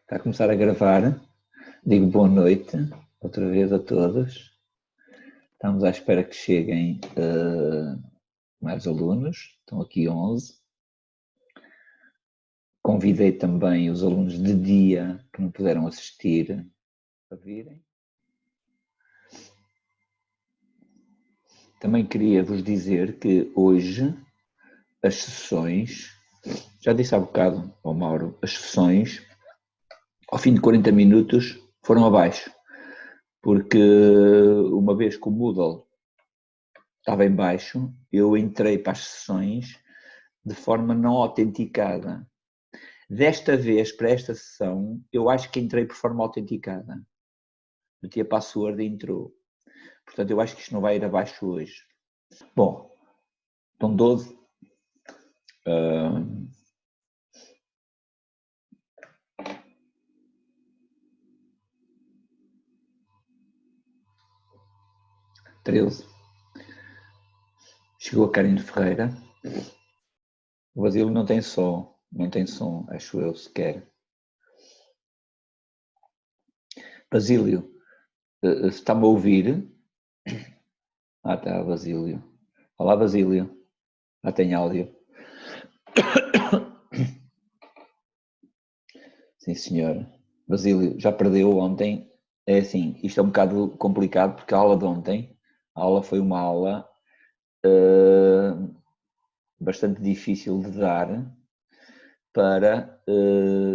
Está a começar a gravar. Digo boa noite, outra vez a todos. Estamos à espera que cheguem mais alunos. Estão aqui 11. Convidei também os alunos de dia que não puderam assistir a virem. Também queria vos dizer que hoje as sessões, já disse há bocado ao Mauro, as sessões ao fim de 40 minutos foram abaixo, porque uma vez que o Moodle estava em baixo, eu entrei para as sessões de forma não autenticada. Desta vez, para esta sessão, eu acho que entrei por forma autenticada. Meti a password e entrou. Portanto, eu acho que isto não vai ir abaixo hoje. Bom, estão 12. Uh, 13. Chegou a Karine Ferreira. O Basílio não tem som, acho eu, sequer. Basílio, está-me a ouvir? Ah, está, Basílio. Olá, Basílio. Já tem áudio. Sim, senhor. Basílio, já perdeu ontem. É assim, isto é um bocado complicado porque a aula de ontem, a aula foi uma aula bastante difícil de dar para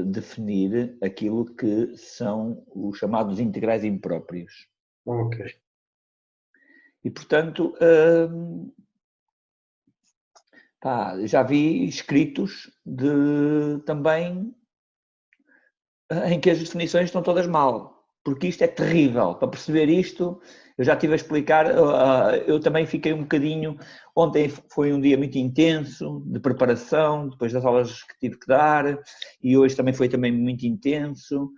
definir aquilo que são os chamados integrais impróprios. Ok. E, portanto, já vi escritos também em que as definições estão todas mal, porque isto é terrível. Para perceber isto, eu já estive a explicar, eu também fiquei um bocadinho... Ontem foi um dia muito intenso, de preparação, depois das aulas que tive que dar, e hoje também foi muito intenso,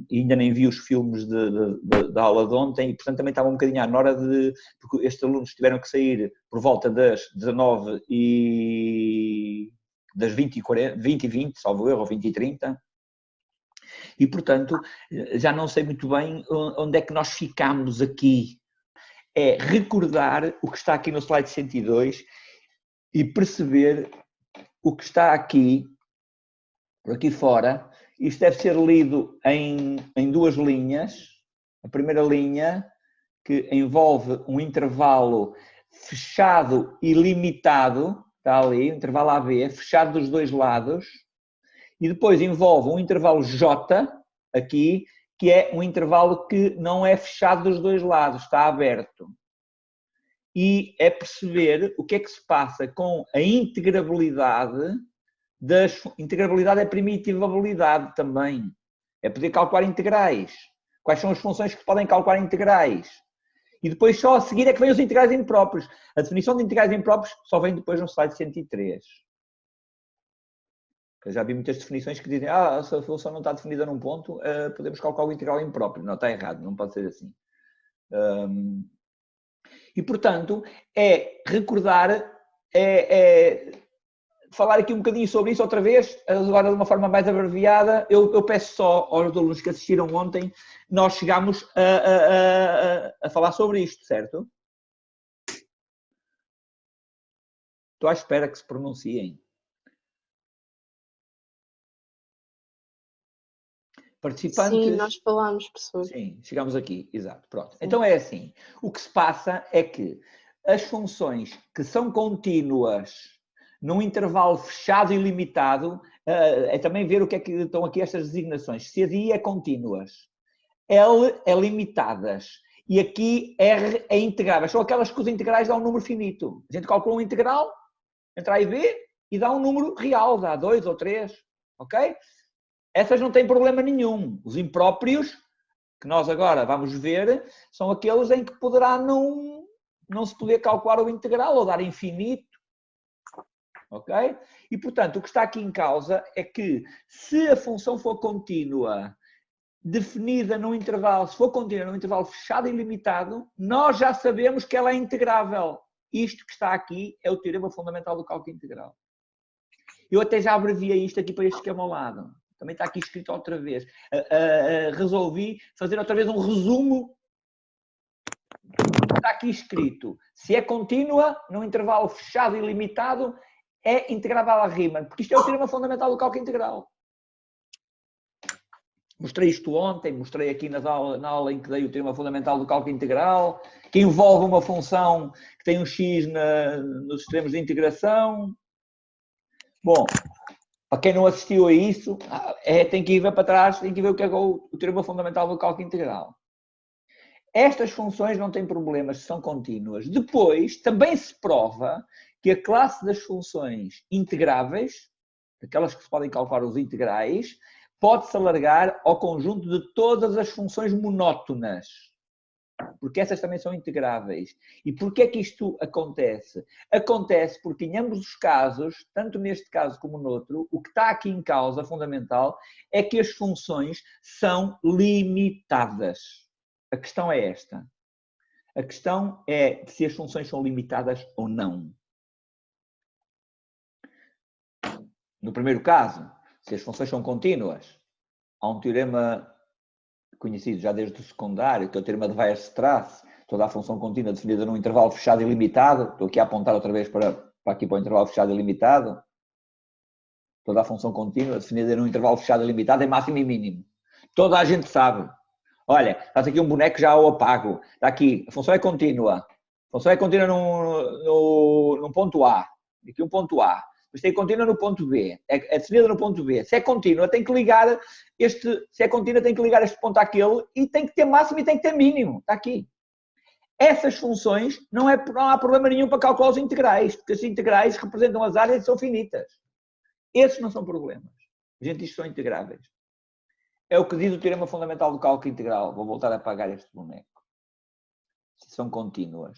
e ainda nem vi os filmes da aula de ontem, e portanto também estava um bocadinho na hora de... Porque estes alunos tiveram que sair por volta das 19 e... das 20 e 20, salvo erro, ou 20 e 30, e, portanto, já não sei muito bem onde é que nós ficamos aqui. É recordar o que está aqui no slide 102 e perceber o que está aqui, por aqui fora. Isto deve ser lido em duas linhas. A primeira linha, que envolve um intervalo fechado e limitado, está ali, o intervalo AB, fechado dos dois lados. E depois envolve um intervalo J, aqui, que é um intervalo que não é fechado dos dois lados, está aberto. E é perceber o que é que se passa com a integrabilidade integrabilidade é primitivabilidade também. É poder calcular integrais. Quais são as funções que podem calcular integrais? E depois só a seguir é que vem os integrais impróprios. A definição de integrais impróprios só vem depois no slide 103. Eu já vi muitas definições que dizem se a função não está definida num ponto, podemos calcular o integral impróprio. Não, está errado, não pode ser assim. E, portanto, é recordar, falar aqui um bocadinho sobre isso outra vez, agora de uma forma mais abreviada. Eu peço só aos alunos que assistiram ontem, nós chegámos a falar sobre isto, certo? Estou à espera que se pronunciem. Participantes... Sim, nós falámos, professor. Sim, chegamos aqui, exato, pronto. Sim. Então é assim, o que se passa é que as funções que são contínuas num intervalo fechado e limitado, é também ver o que é que estão aqui estas designações. Se a I é contínuas, L é limitadas e aqui R é integráveis. São aquelas que os integrais dão um número finito. A gente calcula um integral entre A e B e dá um número real, dá 2 ou 3, ok? Essas não têm problema nenhum. Os impróprios, que nós agora vamos ver, são aqueles em que poderá não se poder calcular o integral ou dar infinito. Ok? E, portanto, o que está aqui em causa é que se a função for contínua, definida num intervalo, se for contínua num intervalo fechado e limitado, nós já sabemos que ela é integrável. Isto que está aqui é o teorema fundamental do cálculo integral. Eu até já abreviei isto aqui para este esquema ao lado. Também está aqui escrito outra vez. Resolvi fazer outra vez um resumo. Está aqui escrito. Se é contínua, num intervalo fechado e limitado, é integrável à Riemann. Porque isto é o teorema fundamental do cálculo integral. Mostrei isto ontem, mostrei aqui na aula em que dei o teorema fundamental do cálculo integral, que envolve uma função que tem um x nos extremos de integração. Bom, para quem não assistiu a isso, tem que ir ver para trás, tem que ver o que é o teorema fundamental do cálculo integral. Estas funções não têm problemas, são contínuas. Depois, também se prova que a classe das funções integráveis, aquelas que se podem calcular os integrais, pode-se alargar ao conjunto de todas as funções monótonas. Porque essas também são integráveis. E porquê é que isto acontece? Acontece porque em ambos os casos, tanto neste caso como no outro, o que está aqui em causa, fundamental, é que as funções são limitadas. A questão é esta. A questão é se as funções são limitadas ou não. No primeiro caso, se as funções são contínuas, há um teorema conhecido já desde o secundário, que é o teorema de Weierstrass, toda a função contínua definida num intervalo fechado e limitado. Estou aqui a apontar outra vez para o intervalo fechado e limitado. Toda a função contínua definida num intervalo fechado e limitado é máximo e mínimo. Toda a gente sabe. Olha, estás aqui um boneco, já o apago. Está aqui, a função é contínua. A função é contínua num ponto A. Aqui um ponto A. Depois tem contínua no ponto B. É definida no ponto B. Se é contínua, tem que ligar se é contínua, tem que ligar este ponto àquele e tem que ter máximo e tem que ter mínimo. Está aqui. Essas funções não há problema nenhum para calcular os integrais, porque os integrais representam as áreas e são finitas. Esses não são problemas. A gente diz que são integráveis. É o que diz o teorema fundamental do cálculo integral. Vou voltar a apagar este boneco. São contínuas.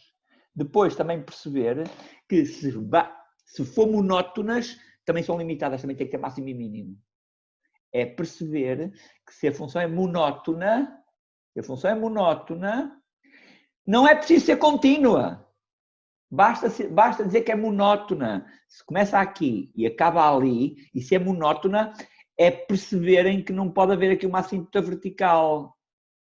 Depois também perceber que se for monótonas, também são limitadas, também tem que ter máximo e mínimo. É perceber que se a função é monótona, não é preciso ser contínua. Basta dizer que é monótona. Se começa aqui e acaba ali, e se é monótona, é perceberem que não pode haver aqui uma assíntota vertical.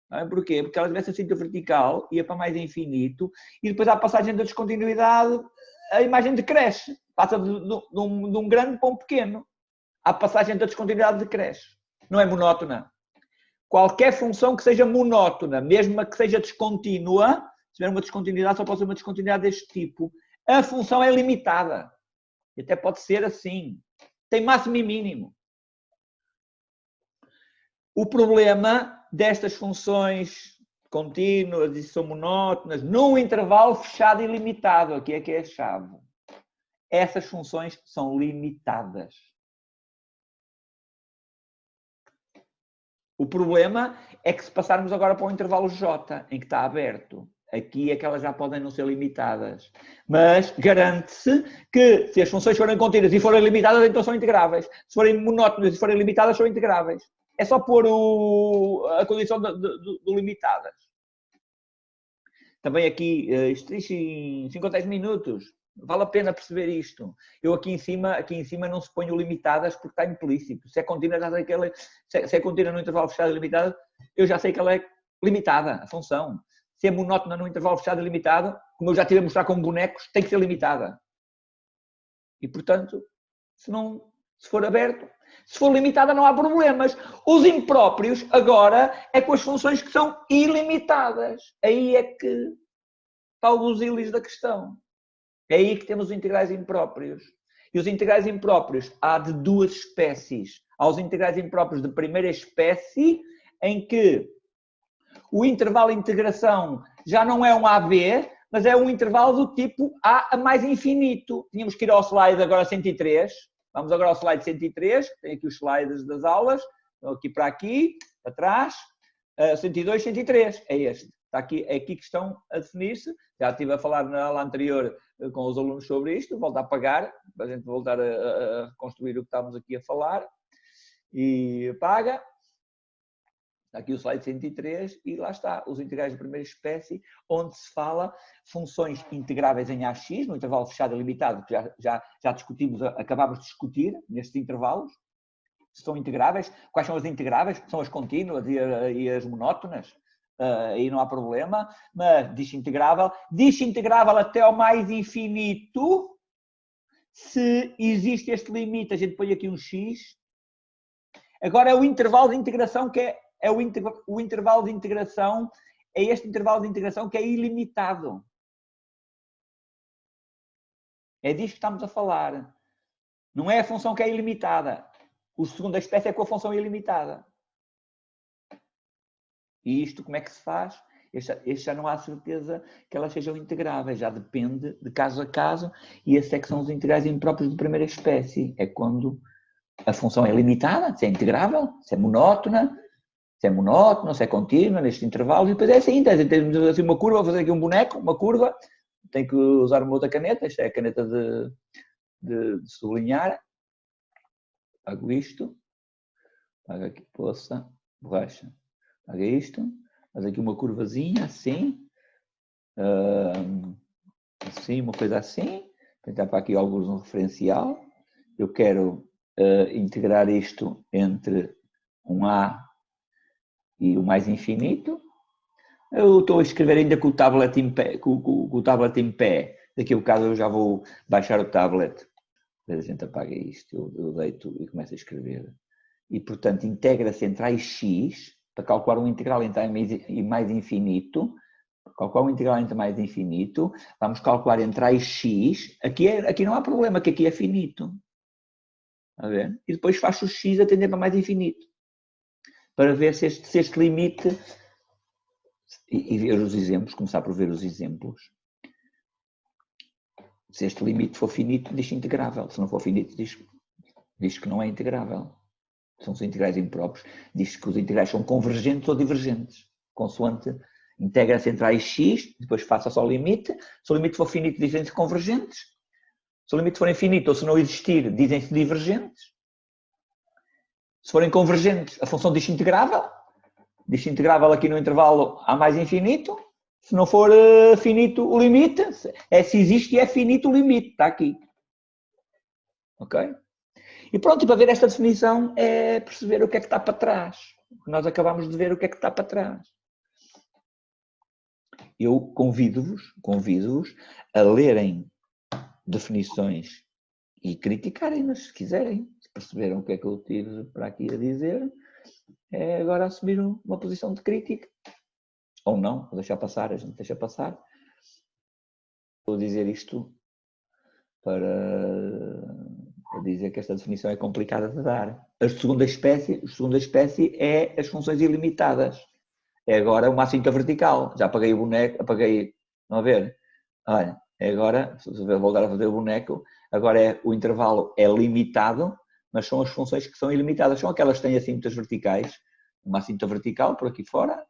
Não é? Porquê? Porque ela tivesse assíntota vertical, ia para mais infinito, e depois à passagem da descontinuidade, a imagem decresce. Passa de um grande para um pequeno. A passagem da descontinuidade decresce. Não é monótona. Qualquer função que seja monótona, mesmo que seja descontínua, se tiver uma descontinuidade, só pode ser uma descontinuidade deste tipo. A função é limitada. E até pode ser assim. Tem máximo e mínimo. O problema destas funções contínuas e são monótonas, num intervalo fechado e limitado, aqui é que é a chave. Essas funções são limitadas. O problema é que se passarmos agora para o intervalo J, em que está aberto, aqui é que elas já podem não ser limitadas. Mas garante-se que se as funções forem contínuas e forem limitadas, então são integráveis. Se forem monótonas e forem limitadas, são integráveis. É só pôr a condição do limitadas. Também aqui, isto em 5 ou 10 minutos. Vale a pena perceber isto. Eu aqui em cima não se ponho limitadas porque está implícito. Se é contínua, já sei que ela se é contínua no intervalo fechado e limitado, eu já sei que ela é limitada, a função. Se é monótona no intervalo fechado e limitado, como eu já tive a mostrar com bonecos, tem que ser limitada. E, portanto, se for aberto, se for limitada, não há problemas. Os impróprios, agora, é com as funções que são ilimitadas. Aí é que está o busilis da questão. É aí que temos os integrais impróprios. E os integrais impróprios há de duas espécies. Há os integrais impróprios de primeira espécie, em que o intervalo de integração já não é um AB, mas é um intervalo do tipo A mais infinito. Tínhamos que ir ao slide agora 103. Vamos agora ao slide 103. Tem aqui os slides das aulas. Então, aqui para aqui, para trás. 102, 103. É este. Está aqui, é aqui que estão a definir-se. Já estive a falar na aula anterior com os alunos sobre isto. Volto a apagar, para a gente voltar a reconstruir o que estávamos aqui a falar. E apaga. Está aqui o slide 103 e lá está, os integrais de primeira espécie, onde se fala funções integráveis em AX, no intervalo fechado e limitado, que já discutimos, acabámos de discutir nestes intervalos. são integráveis. Quais são as integráveis? São as contínuas e as monótonas. Aí não há problema. Mas disintegrável até ao mais infinito. Se existe este limite, a gente põe aqui um X. Agora é o intervalo de integração que é o intervalo de integração, é este intervalo de integração que é ilimitado. É disto que estamos a falar. Não é a função que é ilimitada. O segundo da espécie é com a função ilimitada. E isto como é que se faz? Este já não há certeza que elas sejam integráveis, já depende de caso a caso, e esses é que são os integrais impróprios de primeira espécie. É quando a função é limitada, se é integrável, se é monótona, se é contínua, nestes intervalos, e depois é assim, temos assim uma curva, vou fazer aqui um boneco, uma curva, tenho que usar uma outra caneta, esta é a caneta de sublinhar, pago isto, pago aqui, poça, borracha, pago isto, faz aqui uma curvazinha, assim, assim, uma coisa assim, tentar para aqui alguns um referencial, eu quero integrar isto entre um A e o mais infinito. Eu estou a escrever ainda com o tablet em pé, com o tablet em pé. Daqui a bocado eu já vou baixar o tablet. A gente apaga isto, eu deito e começo a escrever. E, portanto, integra-se entre A e X, para calcular um integral entre A e mais infinito. Calcular um integral entre mais infinito. Vamos calcular entre A e X. Aqui não há problema, que aqui é finito. A ver? E depois faço o X a tender para mais infinito. Para ver se este limite, e ver os exemplos, começar por ver os exemplos. Se este limite for finito, diz integrável. Se não for finito, diz que não é integrável. São os integrais impróprios. Diz que os integrais são convergentes ou divergentes. Consoante integra-se entre A e X, depois faça só o limite. Se o limite for finito, dizem-se convergentes. Se o limite for infinito ou se não existir, dizem-se divergentes. Se forem convergentes, a função diz integrável. Diz integrável aqui no intervalo A mais infinito. Se não for finito o limite, se existe e é finito o limite, está aqui. Ok? E pronto, e para ver esta definição é perceber o que é que está para trás. Nós acabamos de ver o que é que está para trás. Eu convido-vos a lerem definições e criticarem-nas, se quiserem. Se perceberam o que é que eu tive para aqui a dizer, é agora assumir uma posição de crítica. Ou não, vou deixar passar, a gente deixa passar. Vou dizer isto para dizer que esta definição é complicada de dar. A segunda espécie é as funções ilimitadas. É agora uma cinta vertical. Já apaguei o boneco, vão ver? Olha, é agora, se voltar a fazer o boneco, agora o intervalo é limitado, mas são as funções que são ilimitadas. São aquelas que têm assintas verticais. Uma cinta vertical por aqui fora.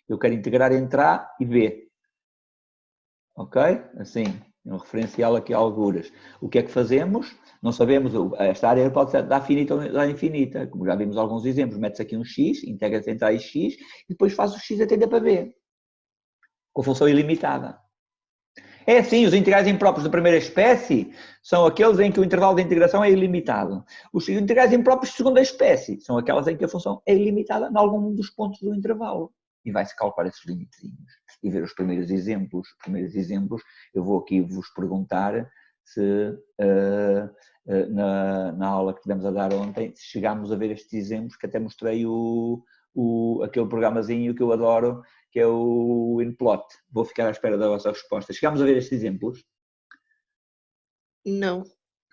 Eu quero integrar entre A e B. Ok? Assim, um referencial aqui a alguras. O que é que fazemos? Não sabemos, esta área pode ser da finita ou da infinita, como já vimos alguns exemplos, metes aqui um x, integra-se entre A e x, e depois faz o x a tender para B, com função ilimitada. É assim, os integrais impróprios da primeira espécie são aqueles em que o intervalo de integração é ilimitado. Os integrais impróprios de segunda espécie são aquelas em que a função é ilimitada em algum dos pontos do intervalo. E vai-se calcular esses limitezinhos. E ver os primeiros exemplos. Eu vou aqui vos perguntar se na aula que tivemos a dar ontem, se chegámos a ver estes exemplos, que até mostrei aquele programazinho que eu adoro, que é o InPlot. Vou ficar à espera da vossa resposta. Chegámos a ver estes exemplos? Não.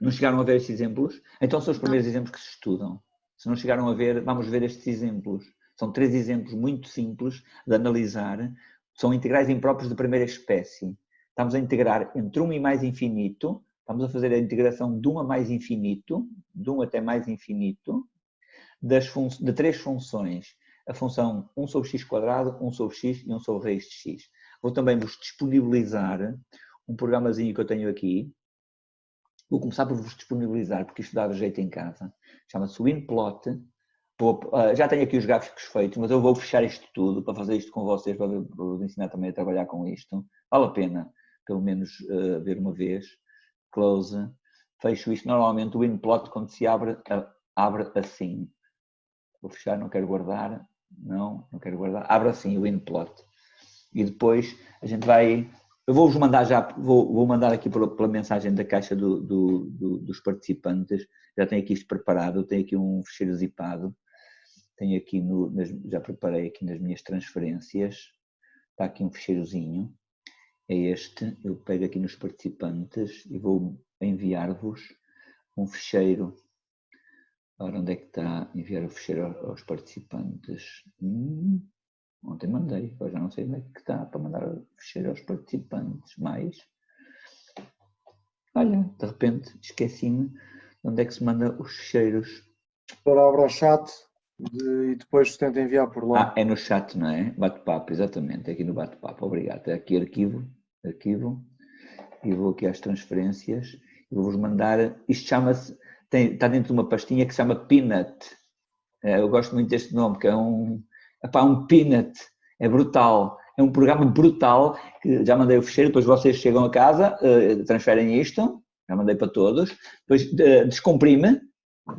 Não chegaram a ver estes exemplos? Então são os primeiros exemplos que se estudam. Se não chegaram a ver, vamos ver estes exemplos. São 3 exemplos muito simples de analisar. São integrais impróprios de primeira espécie. Estamos a integrar entre 1 e mais infinito. Estamos a fazer a integração de 1 a mais infinito, de 1 até mais infinito, de 3 funções. A função 1 sobre x², 1 sobre x e 1 sobre raiz de x. Vou também vos disponibilizar um programazinho que eu tenho aqui. Vou começar por vos disponibilizar, porque isto dá jeito em casa. Chama-se WinPlot. Já tenho aqui os gráficos feitos, mas eu vou fechar isto tudo para fazer isto com vocês, para vos ensinar também a trabalhar com isto. Vale a pena, pelo menos, ver uma vez. Close. Fecho isto. Normalmente o WinPlot, quando se abre, abre assim. Vou fechar, não quero guardar. Não quero guardar. Abre assim o inplot. E depois a gente vai... Eu vou-vos mandar já, vou mandar aqui pela mensagem da caixa dos participantes. Já tenho aqui isto preparado, tenho aqui um ficheiro zipado. Tenho aqui, já preparei aqui nas minhas transferências. Está aqui um ficheirozinho. É este. Eu pego aqui nos participantes e vou enviar-vos um ficheiro. Ora, onde é que está enviar o ficheiro aos participantes? Ontem mandei, agora já não sei onde é que está para mandar o ficheiro aos participantes. Mais. Olha, de repente esqueci-me de onde é que se manda os ficheiros. Para abrir o chat e depois tenta enviar por lá. É no chat, não é? Bate-papo, exatamente, aqui no bate-papo. Obrigado. É aqui arquivo, e vou aqui às transferências e vou-vos mandar. Isto chama-se, está dentro de uma pastinha que se chama Peanut. Eu gosto muito deste nome, que é um Peanut. É brutal. É um programa brutal, que já mandei o ficheiro, depois vocês chegam a casa, transferem isto, já mandei para todos, depois descomprime,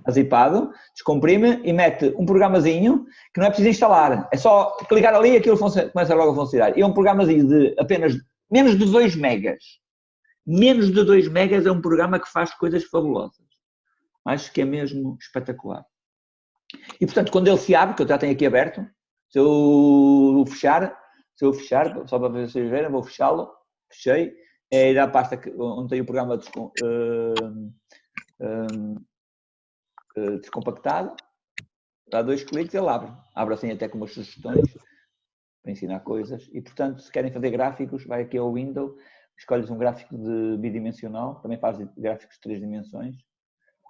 azipado, descomprime e mete um programazinho que não é preciso instalar, é só clicar ali e aquilo começa logo a funcionar. E é um programazinho de apenas menos de 2 megas. Menos de 2 megas é um programa que faz coisas fabulosas. Acho que é mesmo espetacular. E, portanto, quando ele se abre, que eu já tenho aqui aberto, se eu fechar, só para vocês verem, vou fechá-lo, fechei, é ir à pasta onde tem o programa descompactado, dá 2 cliques e ele abre assim até com umas sugestões para ensinar coisas e, portanto, se querem fazer gráficos, vai aqui ao Windows, escolhes um gráfico de bidimensional, também faz gráficos de 3 dimensões,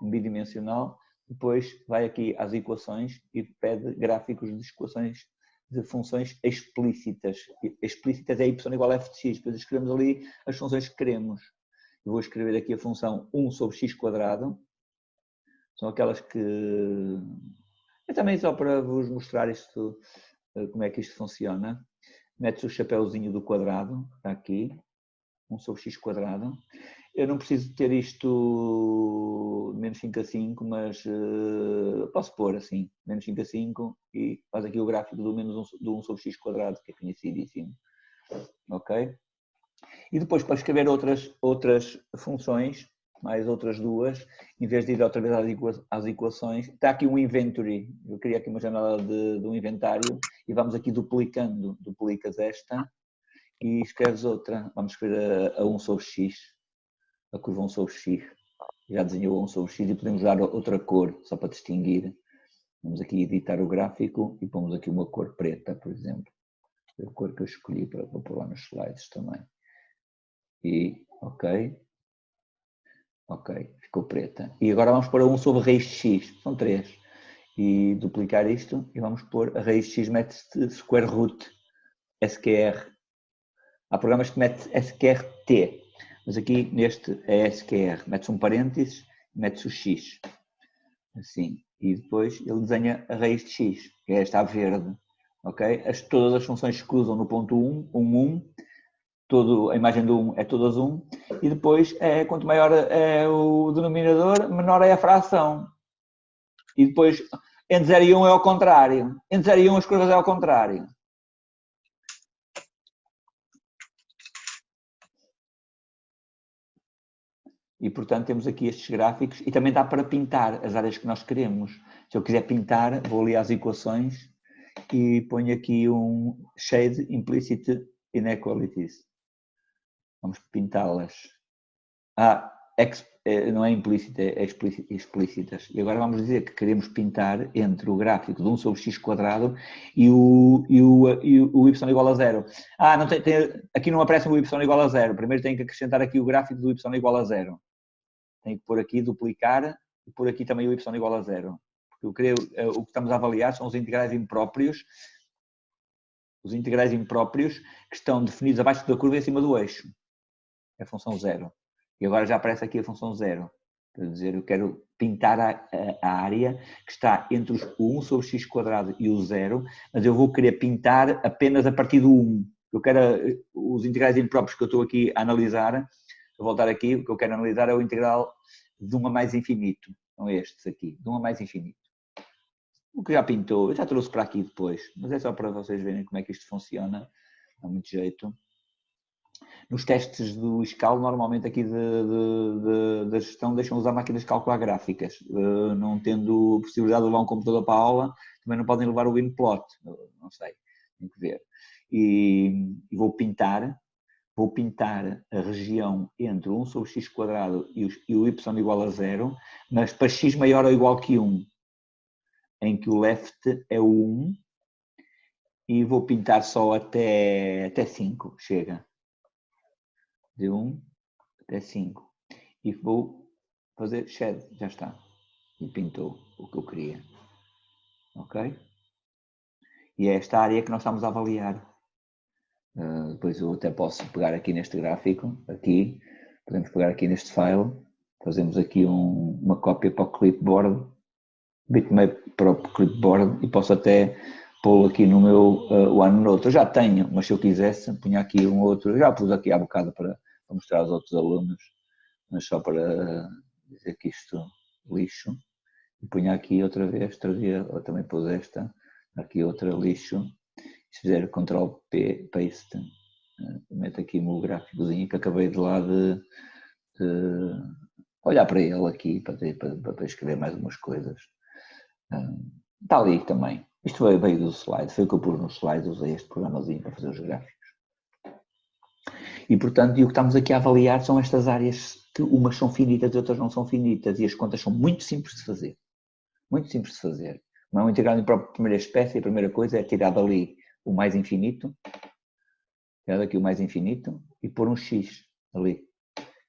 um bidimensional, depois vai aqui às equações e pede gráficos de equações de funções explícitas. Explícitas é y igual a f de x, depois escrevemos ali as funções que queremos. Eu vou escrever aqui a função 1 sobre x quadrado, são aquelas que... É também só para vos mostrar isto, como é que isto funciona. Metes o chapéuzinho do quadrado, está aqui, 1 sobre x quadrado. Eu não preciso ter isto menos 5 a 5, mas posso pôr assim, menos 5 a 5 e faz aqui o gráfico do 1 sobre x quadrado, que é conhecidíssimo. Ok? E depois para escrever outras funções, mais outras duas, em vez de ir outra vez às equações, está aqui um inventory. Eu queria aqui uma janela de um inventário e vamos aqui duplicando. Duplicas esta e escreves outra. Vamos escrever a 1 sobre x. A curva 1 sobre x. Já desenhou 1 sobre x e podemos dar outra cor, só para distinguir. Vamos aqui editar o gráfico e pomos aqui uma cor preta, por exemplo. A cor que eu escolhi para pôr lá nos slides também. E, ok, ficou preta. E agora vamos pôr a 1 sobre raiz de x, são 3. E duplicar isto e vamos pôr a raiz de x, mete-se square root, SQR. Há programas que mete SQRT. Mas aqui neste é SQR, mete-se um parênteses, mete-se o X, assim, e depois ele desenha a raiz de X, que é esta a verde, ok? Todas as funções se cruzam no ponto 1, 1, a imagem do 1 é todas 1, e depois, quanto maior é o denominador, menor é a fração. E depois, entre 0 e 1 é ao contrário, entre 0 e 1 as curvas é ao contrário. E, portanto, temos aqui estes gráficos e também dá para pintar as áreas que nós queremos. Se eu quiser pintar, vou ali às equações e ponho aqui um Shade Implicit Inequalities. Vamos pintá-las. Não é implícita, é explícitas. E agora vamos dizer que queremos pintar entre o gráfico de 1 sobre x quadrado e o y igual a 0. Aqui não aparece o y igual a 0. Primeiro tenho que acrescentar aqui o gráfico do y igual a 0. Tenho que pôr aqui, duplicar, e pôr aqui também o y igual a 0. Porque o que estamos a avaliar são os integrais impróprios. Os integrais impróprios que estão definidos abaixo da curva e acima do eixo. É a função 0. E agora já aparece aqui a função 0. Quer dizer, eu quero pintar a área que está entre o 1 sobre x quadrado e o 0, mas eu vou querer pintar apenas a partir do 1. Eu quero os integrais impróprios que eu estou aqui a analisar. Vou voltar aqui, o que eu quero analisar é o integral de 1 a mais infinito. São estes aqui, de 1 a mais infinito. O que já pintou, eu já trouxe para aqui depois, mas é só para vocês verem como é que isto funciona. Dá muito jeito. Nos testes do ISCAL, normalmente aqui da gestão, deixam usar máquinas de calcular gráficas. Não tendo possibilidade de levar um computador para a aula, também não podem levar o WinPlot. Não sei, tem que ver. E vou pintar a região entre 1 sobre x quadrado e o y igual a 0, mas para x maior ou igual que 1, em que o left é o 1, e vou pintar só até 5, chega. De 1 até 5. E vou fazer shed, já está. E pintou o que eu queria. Ok? E é esta área que nós estamos a avaliar. Depois eu até posso pegar aqui neste gráfico, aqui, podemos pegar aqui neste file, fazemos aqui uma cópia para o clipboard, bitmap para o clipboard, e posso até pô-lo aqui no meu OneNote. Eu já tenho, mas se eu quisesse, punha aqui um outro, eu já pus aqui há bocado para mostrar aos outros alunos, mas só para dizer que isto lixo, e punha aqui outra vez, eu também pus esta, aqui outra lixo. Se fizer Ctrl P, paste, meto aqui o meu gráficozinho que acabei de lá de olhar para ele aqui, para escrever mais umas coisas. Está ali também. Isto veio do slide, foi o que eu pus no slide, usei este programazinho para fazer os gráficos. E, portanto, o que estamos aqui a avaliar são estas áreas que umas são finitas e outras não são finitas, e as contas são muito simples de fazer. Muito simples de fazer. Não é um integrado em própria primeira espécie, a primeira coisa é tirar dali o mais infinito, tirar daqui o mais infinito e pôr um x ali.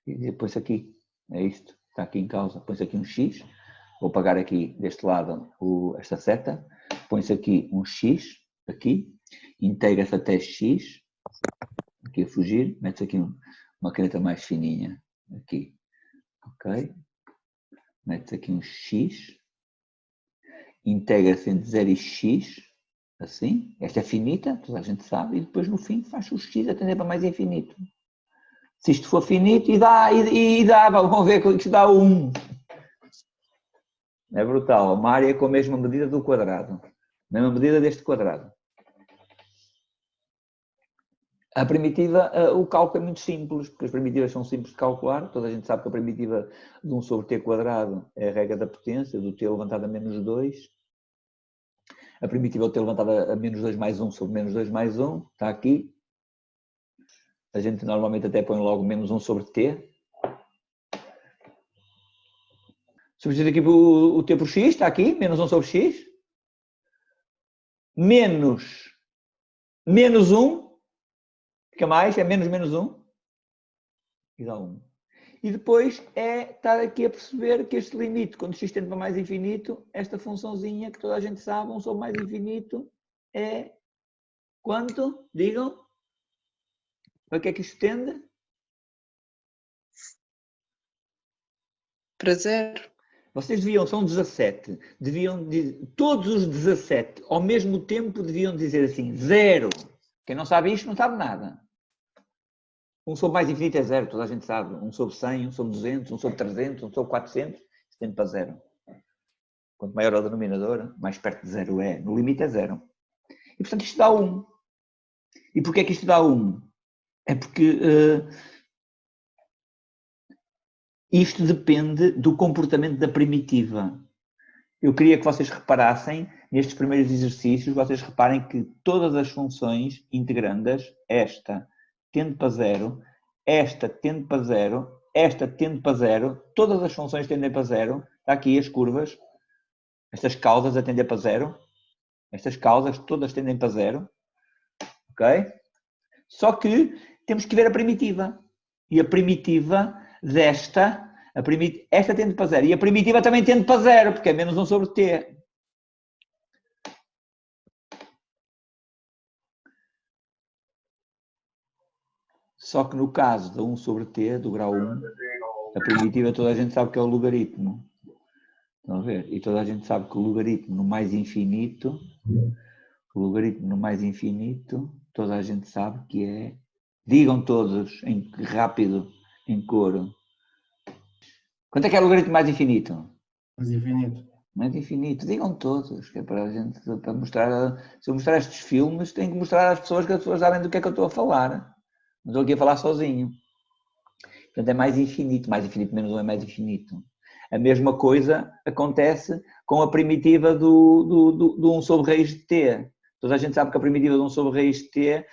E põe-se aqui, é isto, está aqui em causa, põe-se aqui um x, vou apagar aqui deste lado esta seta, põe-se aqui um x, aqui, integra-se até x, aqui a fugir, mete-se aqui uma caneta mais fininha, aqui, ok, mete-se aqui um x, integra-se entre 0 e x, assim, esta é finita, toda a gente sabe, e depois no fim faz o x a tender para mais infinito. Se isto for finito, e dá, vamos ver que isto dá 1. É brutal, uma área com a mesma medida do quadrado, mesma medida deste quadrado. A primitiva, o cálculo é muito simples, porque as primitivas são simples de calcular, toda a gente sabe que a primitiva de 1 sobre t quadrado é a regra da potência, do t elevado a menos 2. A primitiva do t elevado a menos 2 mais 1 sobre menos 2 mais 1, está aqui. A gente normalmente até põe logo menos 1 sobre t. Substituir aqui o t por x, está aqui, menos 1 sobre x. Menos 1, fica mais, é menos 1. E dá 1. E depois estar aqui a perceber que este limite, quando x tende para mais infinito, esta funçãozinha que toda a gente sabe, 1 sobre mais infinito, é quanto? Digam. Para que é que isto tende? Para 0. Vocês são 17, todos os 17 ao mesmo tempo deviam dizer assim, 0. Quem não sabe isto não sabe nada. 1 sobre mais infinito é 0, toda a gente sabe. 1 sobre 100, 1 sobre 200, 1 sobre 300, 1 sobre 400, isso tende para 0. Quanto maior o denominador, mais perto de 0 é. No limite é 0. E portanto isto dá 1. E porquê é que isto dá 1? É porque isto depende do comportamento da primitiva. Eu queria que vocês reparassem, nestes primeiros exercícios, vocês reparem que todas as funções integrandas, esta tende para 0, esta tende para 0, esta tende para 0, todas as funções tendem para 0, está aqui as curvas, estas causas a tender para 0, estas causas todas tendem para 0, ok? Só que temos que ver a primitiva, e a primitiva desta, esta tende para 0, e a primitiva também tende para 0, porque é menos 1 sobre t. Só que no caso da 1 sobre t, do grau 1, a primitiva toda a gente sabe que é o logaritmo. Estão a ver? E toda a gente sabe que o logaritmo no mais infinito, toda a gente sabe que é... Digam todos, rápido, em coro. Quanto é que é o logaritmo mais infinito? Mais infinito. Mais infinito. Digam todos, que é para a gente, para mostrar. Se eu mostrar estes filmes, tenho que mostrar às pessoas que as pessoas sabem do que é que eu estou a falar. Não estou aqui a falar sozinho. Portanto, é mais infinito menos 1 é mais infinito. A mesma coisa acontece com a primitiva do 1 sobre raiz de t. Toda a gente sabe que a primitiva de 1 sobre raiz de t,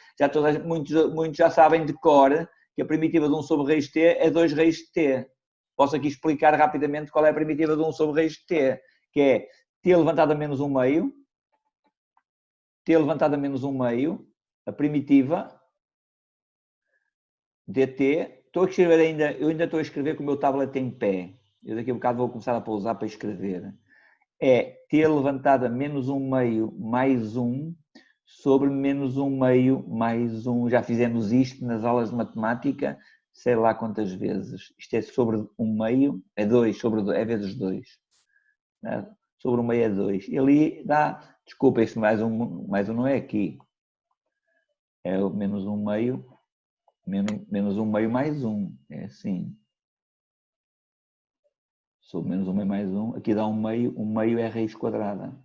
muitos já sabem de cor que a primitiva de 1 sobre raiz de t é 2 raiz de t. Posso aqui explicar rapidamente qual é a primitiva de 1 sobre raiz de t, que é t elevado a menos 1 meio, t elevado a menos 1 meio, a primitiva dt. Estou a escrever ainda, eu ainda estou a escrever com o meu tablet em pé. Eu daqui a bocado vou começar a pousar para escrever. É t levantado a menos 1 meio mais 1 sobre menos 1 meio mais 1. Já fizemos isto nas aulas de matemática, sei lá quantas vezes. Isto é sobre 1 meio, é 2, é vezes 2. Sobre 1 meio é 2. E ali dá, desculpa, este mais 1 não é aqui. É o menos 1 meio. Menos 1 meio mais 1, é assim. Sobre menos 1 meio mais 1, aqui dá 1 meio é a raiz quadrada.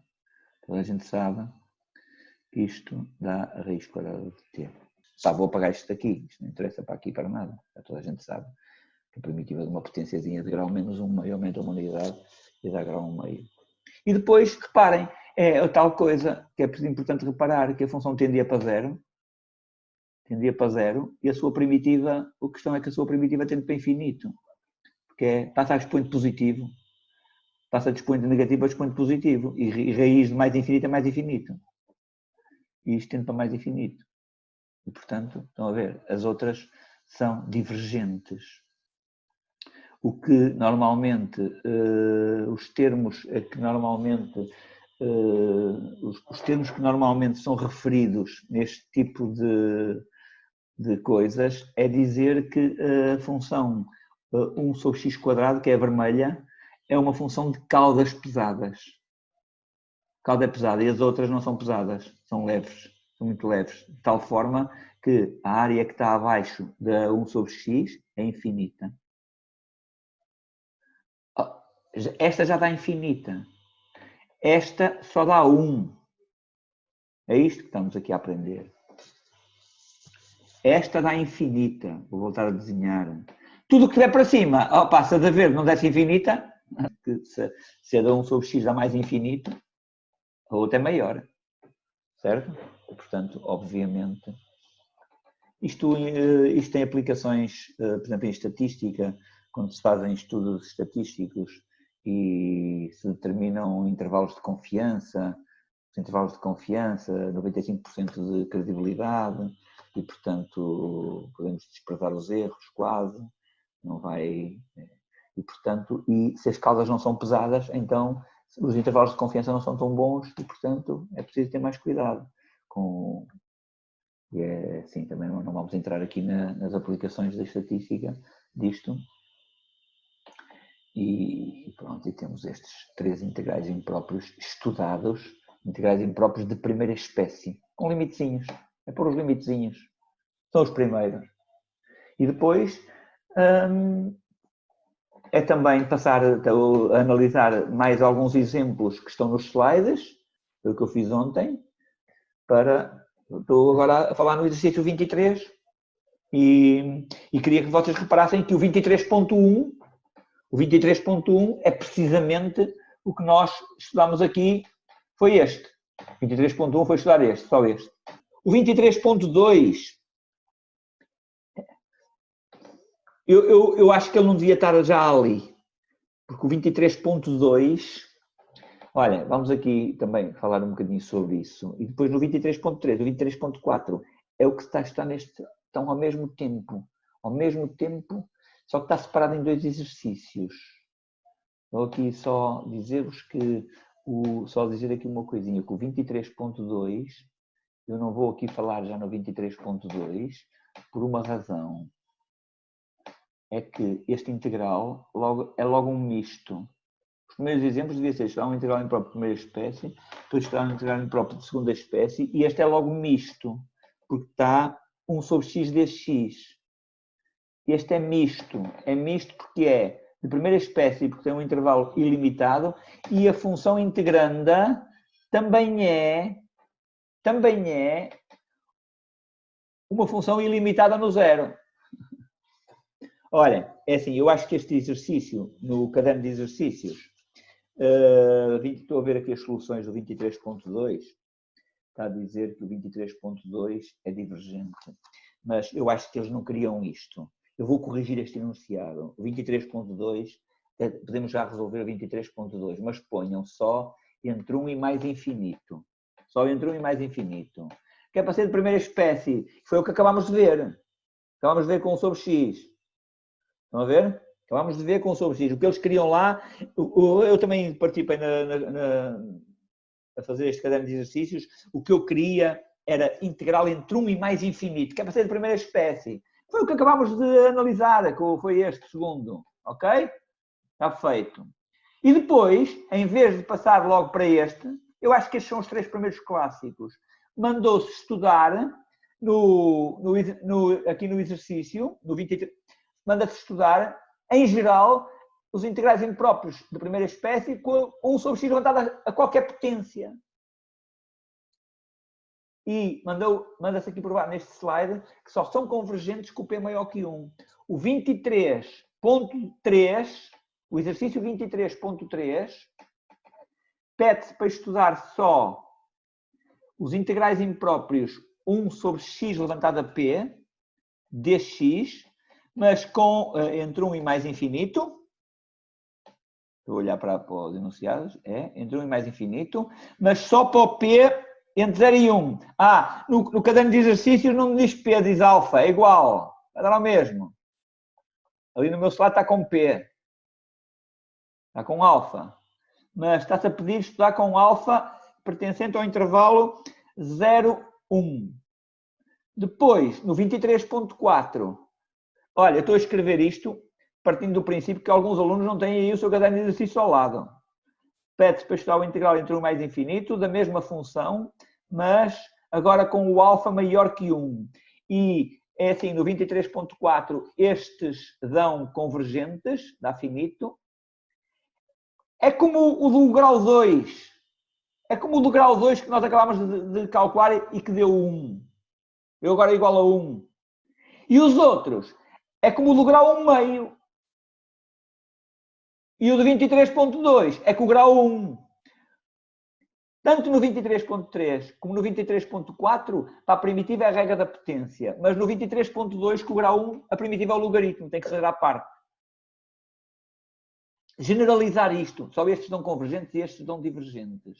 Toda a gente sabe que isto dá a raiz quadrada de t. Pá, vou apagar isto daqui, isto não interessa para aqui para nada. Toda a gente sabe que a primitiva de uma potênciazinha de grau menos 1 meio aumenta uma unidade e dá grau 1 meio. E depois, reparem, é a tal coisa que é importante reparar, que a função tendia para zero, e a sua primitiva, a questão é que a sua primitiva tende para infinito, porque passa a expoente positivo, passa de expoente negativo a expoente positivo, e raiz de mais infinito é mais infinito. E isto tende para mais infinito. E, portanto, estão a ver, as outras são divergentes. O que normalmente, os termos que normalmente são referidos neste tipo de coisas é dizer que a função 1 sobre x quadrado, que é a vermelha, é uma função de caudas pesadas. A cauda é pesada e as outras não são pesadas, são leves, são muito leves, de tal forma que a área que está abaixo da 1 sobre x é infinita. Esta já dá infinita. Esta só dá 1. É isto que estamos aqui a aprender. Esta dá infinita. Vou voltar a desenhar. Tudo o que der para cima, passa de ver, não desse infinita, se a da 1 sobre x dá mais infinito, a outra é maior. Certo? Portanto, obviamente, isto tem aplicações, por exemplo, em estatística, quando se fazem estudos estatísticos e se determinam intervalos de confiança, 95% de credibilidade, e, portanto, podemos desprezar os erros quase, não vai... E, portanto, se as causas não são pesadas, então os intervalos de confiança não são tão bons e, portanto, é preciso ter mais cuidado com... E é assim, também não vamos entrar aqui nas aplicações da estatística disto. E pronto, e temos estes 3 integrais impróprios estudados, integrais impróprios de primeira espécie, com limitezinhos. É pôr os limitezinhos. São os primeiros. E depois é também passar a analisar mais alguns exemplos que estão nos slides, do que eu fiz ontem, estou agora a falar no exercício 23 e queria que vocês reparassem que o 23.1 é precisamente o que nós estudamos aqui, foi este. 23.1 foi estudar este, só este. O 23.2, eu acho que ele não devia estar já ali, porque o 23.2, olha, vamos aqui também falar um bocadinho sobre isso. E depois no 23.3, o 23.4 é o que está neste, estão ao mesmo tempo, só que está separado em 2 exercícios. Vou aqui só dizer-vos que, só dizer aqui uma coisinha, que o 23.2, eu não vou aqui falar já no 23.2, por uma razão. É que este integral é logo um misto. Os primeiros exemplos devia ser estudar um integral impróprio de primeira espécie, depois estudar um integral impróprio de segunda espécie, e este é logo misto, porque está 1 sobre x dx. Este é misto porque é de primeira espécie, porque tem um intervalo ilimitado, e a função integranda também é uma função ilimitada no zero. Olha, é assim, eu acho que este exercício, no caderno de exercícios, estou a ver aqui as soluções do 23.2, está a dizer que o 23.2 é divergente, mas eu acho que eles não queriam isto. Eu vou corrigir este enunciado. O 23.2, podemos já resolver o 23.2, mas ponham só entre 1 e mais infinito. Só entre 1 e mais infinito. Que é para ser de primeira espécie. Foi o que acabámos de ver. Acabámos de ver com 1 sobre x. Estão a ver? Acabámos de ver com 1 sobre x. O que eles queriam lá, eu também participei a fazer este caderno de exercícios, o que eu queria era integral entre 1 e mais infinito, que é para ser de primeira espécie. Foi o que acabámos de analisar, que foi este segundo. Ok? Está feito. E depois, em vez de passar logo para este, eu acho que estes são os 3 primeiros clássicos. Mandou-se estudar aqui no exercício, no 23, manda-se estudar, em geral, os integrais impróprios de primeira espécie com 1 sobre x levantado a qualquer potência. E manda-se aqui provar neste slide que só são convergentes com o P maior que 1. O 23.3, o exercício 23.3, pede-se para estudar só os integrais impróprios 1 sobre x levantado a P, dx, mas com entre 1 e mais infinito. Vou olhar para os enunciados. Entre 1 e mais infinito, mas só para o P entre 0 e 1. No caderno de exercícios não me diz P, diz alfa. É igual. Vai dar ao mesmo. Ali no meu slide está com P. Está com alfa. Mas está-se a pedir estudar com alfa pertencente ao intervalo 0, 1. Depois, no 23.4, olha, eu estou a escrever isto partindo do princípio que alguns alunos não têm aí o seu caderno de exercício ao lado. Pede-se para estudar o integral entre 1 mais infinito, da mesma função, mas agora com o alfa maior que 1. E é assim, no 23.4, estes dão convergentes, dá finito. É como o do grau 2. É como o do grau 2 que nós acabámos de calcular e que deu 1. Eu agora é igual a 1. E os outros? É como o do grau 1 meio. E o de 23.2 é com o grau 1. Tanto no 23.3 como no 23.4, para a primitiva é a regra da potência. Mas no 23.2, com o grau 1, a primitiva é o logaritmo, tem que ser à parte. Generalizar isto. Só estes dão convergentes e estes dão divergentes.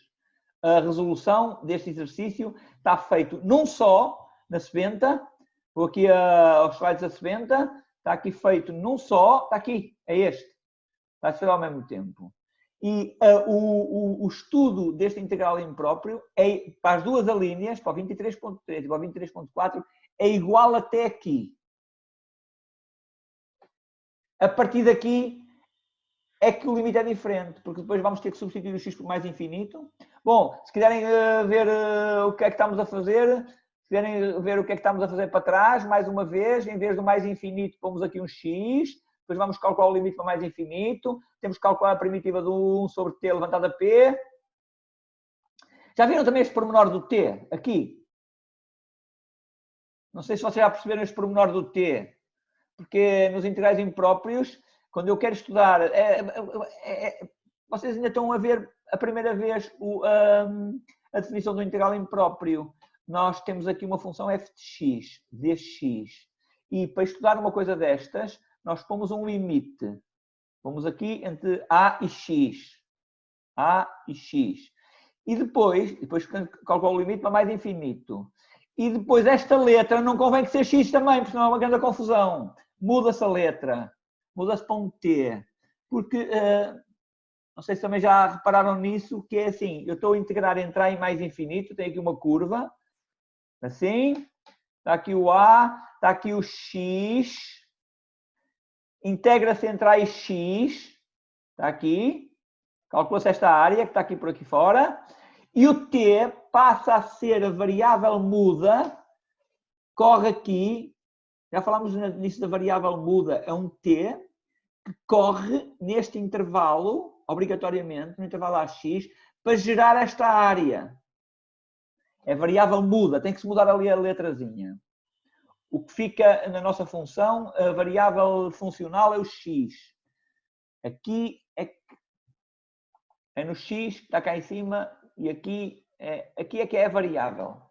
A resolução deste exercício está feito não só na sebenta, vou aqui aos slides da sebenta, está aqui feito não só, está aqui, é este. Está a ser ao mesmo tempo. E o estudo deste integral impróprio é, para as duas alíneas, para o 23.3 e para o 23.4, é igual até aqui. A partir daqui é que o limite é diferente, porque depois vamos ter que substituir o x por mais infinito. Bom, se quiserem ver o que é que estamos a fazer, se quiserem ver o que é que estamos a fazer para trás, mais uma vez, em vez do mais infinito, pomos aqui um x. Depois vamos calcular o limite para mais infinito. Temos que calcular a primitiva do 1 sobre t levantado a p. Já viram também este pormenor do t? Aqui. Não sei se vocês já perceberam este pormenor do t. Porque nos integrais impróprios, quando eu quero estudar... vocês ainda estão a ver a primeira vez a definição do integral impróprio. Nós temos aqui uma função f de x, dx. E para estudar uma coisa destas, nós pomos um limite. Vamos aqui entre A e X. A e X. E depois calculo o limite para mais infinito. E depois esta letra não convém que seja X também, porque senão é uma grande confusão. Muda-se a letra. Muda-se para um T. Porque, não sei se também já repararam nisso, que é assim, eu estou a integrar entre A e mais infinito, tem aqui uma curva. Assim. Está aqui o A, está aqui o X. Integra-se entre A e X, está aqui, calcula-se esta área que está aqui por aqui fora, e o T passa a ser a variável muda, corre aqui, já falámos nisso da variável muda, é um T, que corre neste intervalo, obrigatoriamente, no intervalo AX, para gerar esta área. É variável muda, tem que se mudar ali a letrazinha. O que fica na nossa função, a variável funcional é o x. Aqui é no x, que está cá em cima, e aqui é que é a variável.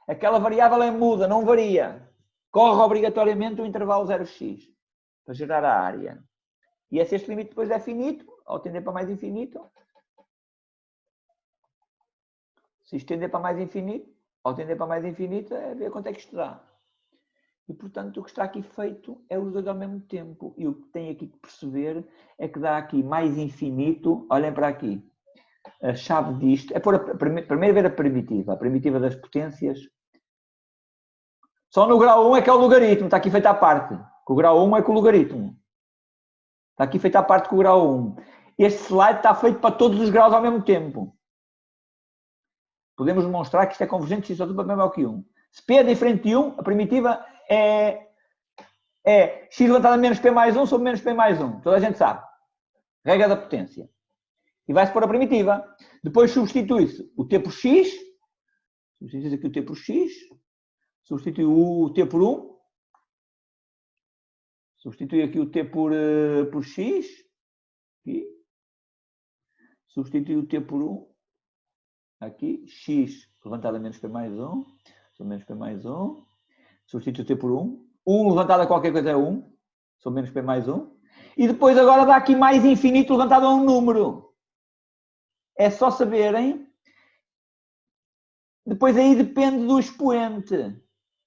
Aquela variável é muda, não varia. Corre obrigatoriamente o intervalo 0x para gerar a área. E se este limite depois é finito, ao tender para mais infinito, se isto tender para mais infinito, ao tender para mais infinito, é ver quanto é que isto dá. E, portanto, o que está aqui feito é os dois ao mesmo tempo. E o que tem aqui que perceber é que dá aqui mais infinito. Olhem para aqui. A chave disto é pôr primeiro ver a primitiva das potências. Só no grau 1 é que é o logaritmo. Está aqui feita a parte. O grau 1 é com o logaritmo. Está aqui feita a parte com o grau 1. Este slide está feito para todos os graus ao mesmo tempo. Podemos demonstrar que isto é convergente se só tudo para maior que 1. Se P é diferente de 1, a primitiva é x levantado a menos P mais 1 sobre menos P mais 1. Toda a gente sabe. Regra da potência. E vai-se pôr a primitiva. Depois substitui-se o T por x. Substitui-se aqui o T por x. Substitui o T por 1. Substitui aqui o T por x. Aqui. Substitui o T por 1. Aqui. X levantado a menos P mais 1. Sobre menos P mais 1. Substitui o T por 1. 1 levantado a qualquer coisa é 1. Sobre menos P mais 1. E depois agora dá aqui mais infinito levantado a um número. É só saberem. Depois aí depende do expoente.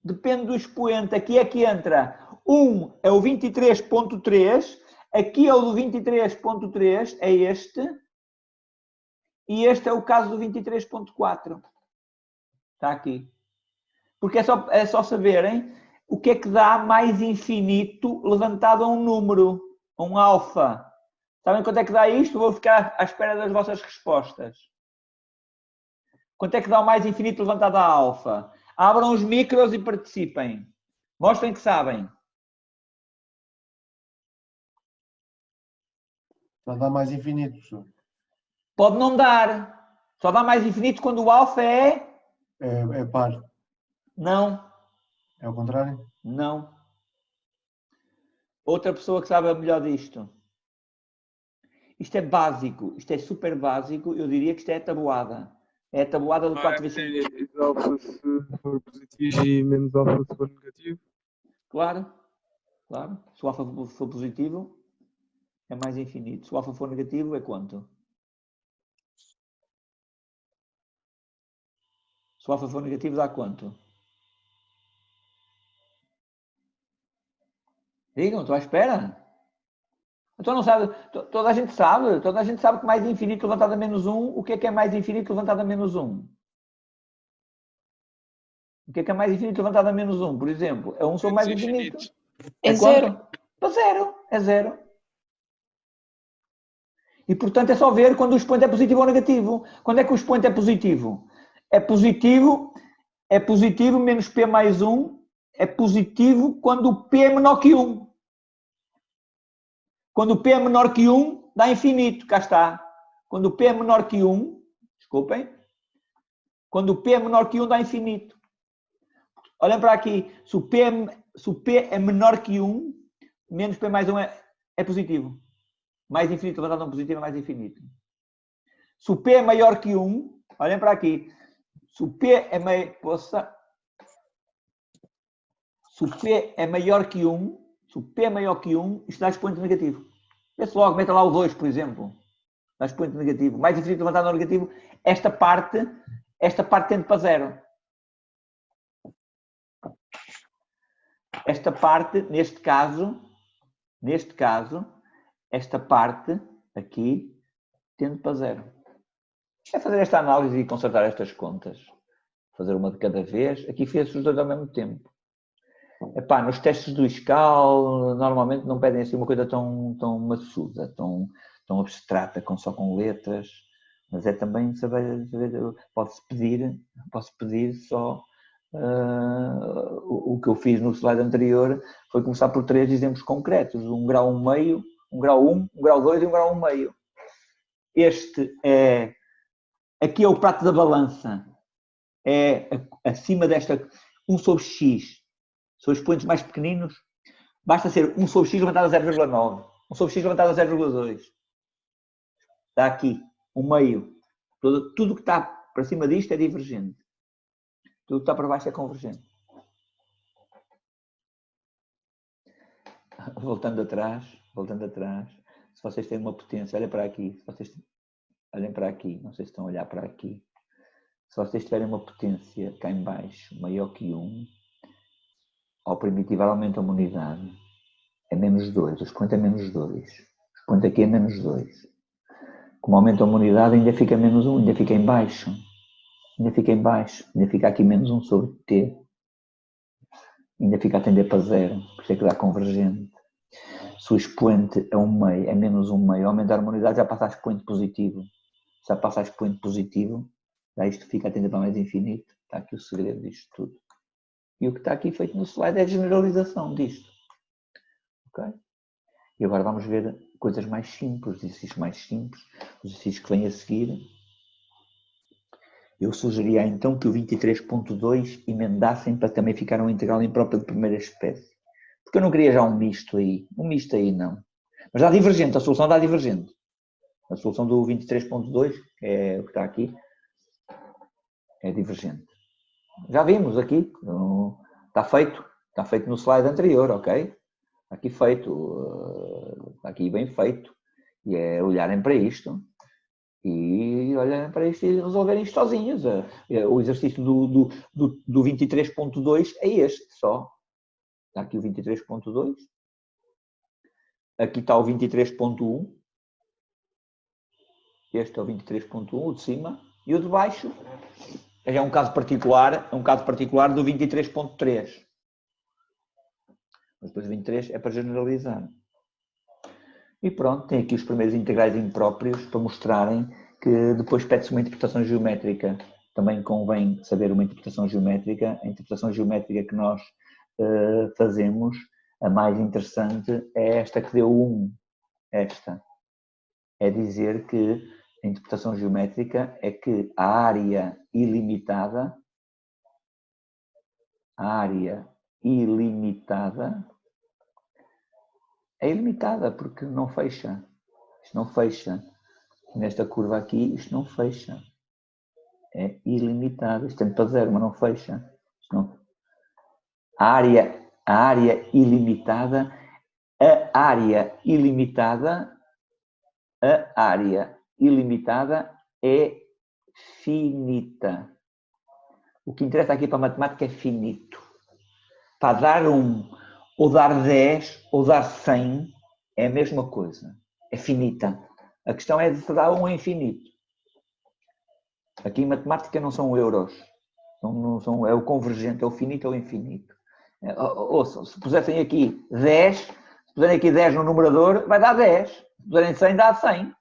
Depende do expoente. Aqui é que entra. 1 é o 23.3. Aqui é o do 23.3. É este. E este é o caso do 23.4. Está aqui. Porque é só saberem o que é que dá mais infinito levantado a um número. A um alfa. Sabem quanto é que dá isto? Vou ficar à espera das vossas respostas. Quanto é que dá o mais infinito levantado a alfa? Abram os micros e participem. Mostrem que sabem. Só dá mais infinito, professor. Pode não dar. Só dá mais infinito quando o alfa é... É par. Não. É o contrário? Não. Outra pessoa que sabe melhor disto. Isto é básico. Isto é super básico. Eu diria que isto é a tabuada. É a tabuada do 4 vezes 5. Alfa se for positivo e menos alfa se for negativo. Claro. Claro. Se o alfa for positivo, é mais infinito. Se o alfa for negativo, é quanto? Se o alfa for negativo, dá quanto? Digam, estou à espera. Então não sabe, toda a gente sabe que mais infinito levantado a menos 1, o que é mais infinito levantado a menos 1? O que é mais infinito levantado a menos 1, por exemplo? É 1 sobre mais infinito. É zero. É zero. É zero. E portanto é só ver quando o expoente é positivo ou negativo. Quando é que o expoente é positivo? É positivo menos P mais 1 é positivo quando o P é menor que 1. Quando o P é menor que 1, dá infinito. Cá está. Quando o P é menor que 1, desculpem. Quando o P é menor que 1, dá infinito. Olhem para aqui. Se o P é menor que 1, menos P mais 1 é positivo. Mais infinito levantado a um positivo é mais infinito. Se o P é maior que 1, olhem para aqui. Se o P é maior que 1, se o P é maior que 1, isto dá expoente negativo. Vê-se logo, meta lá o 2, por exemplo. Dá expoente negativo. Mais infinito levantado ao negativo, esta parte tende para zero. Esta parte, neste caso, esta parte aqui tende para zero. É fazer esta análise e consertar estas contas. Fazer uma de cada vez. Aqui fez-se os dois ao mesmo tempo. Epá, nos testes do ISCAL, normalmente não pedem assim uma coisa tão maçuda, tão abstrata, só com letras. Mas é também saber posso pedir só o que eu fiz no slide anterior foi começar por 3 exemplos concretos. 1 grau 1 meio, Um grau 1, um grau 2 e um grau 1,5. Aqui é o prato da balança. É acima desta 1 sobre x. São os expoentes mais pequeninos. Basta ser 1 sobre x levantado a 0,9. 1 sobre x levantado a 0,2. Está aqui, 1,5. Tudo que está para cima disto é divergente. Tudo que está para baixo é convergente. Voltando atrás. Se vocês têm uma potência, olhem para aqui. Se vocês olhem para aqui, não sei se estão a olhar para aqui. Se vocês tiverem uma potência cá em baixo maior que 1, ao primitivo aumenta uma unidade. É menos 2. O expoente é menos 2. O expoente aqui é menos 2. Como aumenta uma unidade, ainda fica menos 1. Ainda fica em baixo. Ainda fica aqui menos 1 sobre t. Ainda fica a tender para 0. Por isso é que dá convergente. Se o expoente é 1,5, é menos 1,5, aumentar uma unidade já passa a expoente positivo. Já passa a expoente positivo, já isto fica a tender para mais infinito. Está aqui o segredo disto tudo. E o que está aqui feito no slide é a generalização disto. Ok? E agora vamos ver coisas mais simples, exercícios mais simples, os exercícios que vêm a seguir. Eu sugeria então que o 23.2 emendassem para também ficar uma integral imprópria de primeira espécie. Porque eu não queria já um misto aí. Um misto aí não. Mas dá divergente, a solução dá divergente. A solução do 23.2, que é o que está aqui, é divergente. Já vimos aqui, está feito no slide anterior, ok? Está aqui feito, está aqui bem feito. E é olharem para isto e olharem para isto e resolverem isto sozinhos. O exercício do 23.2 é este só. Está aqui o 23.2. Aqui está o 23.1. Este é o 23.1, o de cima. E o de baixo é um caso particular do 23.3. Mas depois o 23 é para generalizar. E pronto, tem aqui os primeiros integrais impróprios para mostrarem que depois pede-se uma interpretação geométrica. Também convém saber uma interpretação geométrica. A interpretação geométrica que nós fazemos, a mais interessante, é esta que deu 1. Esta. É dizer que a interpretação geométrica é que a área ilimitada é ilimitada porque não fecha. Isto não fecha. Nesta curva aqui, isto não fecha. É ilimitado. Isto tende para 0, mas não fecha. A área ilimitada é finita. O que interessa aqui para a matemática é finito. Para dar 1, ou dar 10, ou dar 100, é a mesma coisa. É finita. A questão é de se dar 1 infinito. Aqui em matemática não são euros. É o convergente, é o finito ou o infinito. Ouçam, se pusessem aqui 10, se puserem aqui 10 no numerador, vai dar 10. Se puserem 100, dá 100.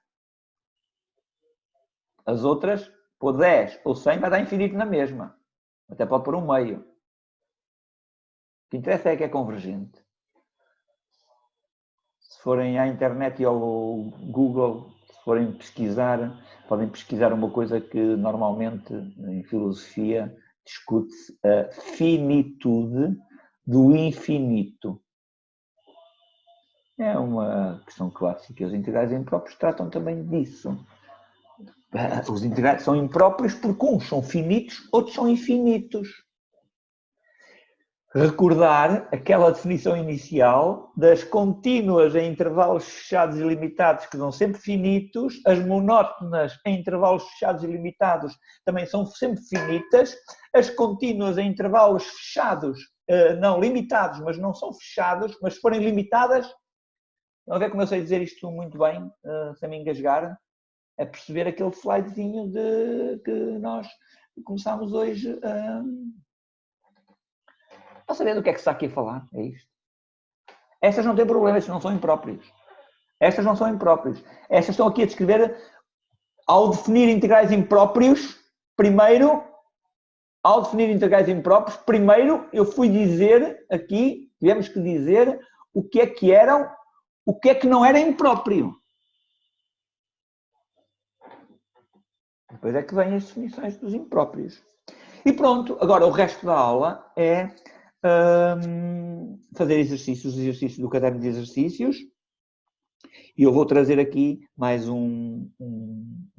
As outras, pôr 10 ou 100, vai dar infinito na mesma. Até pode pôr um meio. O que interessa é que é convergente. Se forem à internet e ao Google, se forem pesquisar, podem pesquisar uma coisa que normalmente em filosofia discute-se a finitude do infinito. É uma questão clássica. Os integrais impróprios tratam também disso. Os integrais são impróprios porque uns são finitos, outros são infinitos. Recordar aquela definição inicial das contínuas em intervalos fechados e limitados que são sempre finitos, as monótonas em intervalos fechados e limitados também são sempre finitas, as contínuas em intervalos fechados, não limitados, mas não são fechados, mas se forem limitadas, estão a ver como eu sei dizer isto muito bem, sem me engasgar, é perceber aquele slidezinho que nós começámos hoje a saber do que é que se está aqui a falar. É isto. Estas não têm problema, estas não são impróprios. Estas não são impróprios. Estas estão aqui a descrever, ao definir integrais impróprios, primeiro eu fui dizer aqui, tivemos que dizer o que eram o que é que não era impróprio. Depois é que vêm as definições dos impróprios. E pronto, agora o resto da aula é fazer exercícios, os exercícios do caderno de exercícios. E eu vou trazer aqui mais um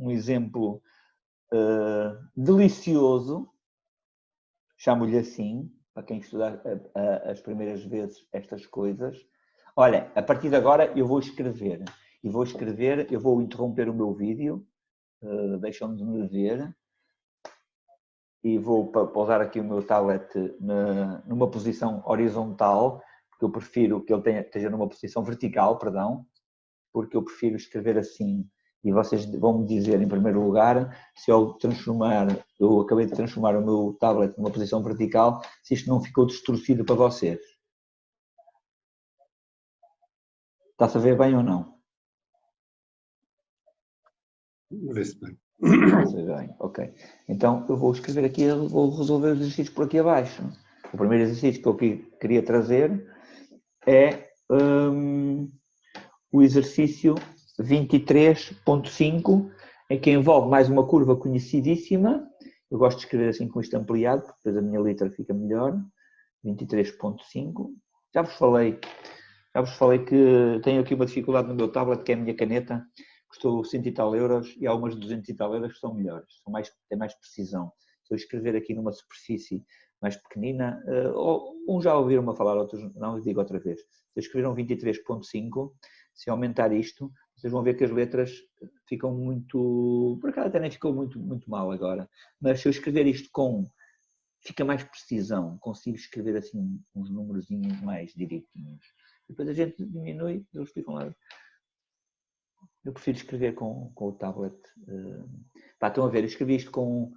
exemplo delicioso, chamo-lhe assim, para quem estuda as primeiras vezes estas coisas. Olha, a partir de agora eu vou escrever. Eu vou interromper o meu vídeo, deixam de me ver, e vou pousar aqui o meu tablet numa posição horizontal, porque eu prefiro que ele esteja numa posição vertical, perdão, porque eu prefiro escrever assim. E vocês vão me dizer, em primeiro lugar, se eu acabei de transformar o meu tablet numa posição vertical, se isto não ficou distorcido para vocês. Está-se a ver bem ou não? Vê-se bem. Está-se a ver bem, ok. Então eu vou escrever aqui, vou resolver os exercícios por aqui abaixo. O primeiro exercício que eu queria trazer é o exercício 23.5, em que envolve mais uma curva conhecidíssima. Eu gosto de escrever assim com isto ampliado, porque depois a minha letra fica melhor. 23.5. Já vos falei que tenho aqui uma dificuldade no meu tablet, que é a minha caneta. Custou 100 e tal euros e há umas 200 e tal euros que são melhores, têm mais precisão. Se eu escrever aqui numa superfície mais pequenina, uns já ouviram-me falar, outros não, eu digo outra vez. Se eu escrever um 23.5, se aumentar isto, vocês vão ver que as letras ficam muito... Por acaso até nem ficou muito, muito mal agora. Mas se eu escrever isto fica mais precisão, consigo escrever assim uns númerozinhos mais direitinhos. Depois a gente diminui, eles ficam lá. Eu prefiro escrever com o tablet. Estão a ver, eu escrevi isto com...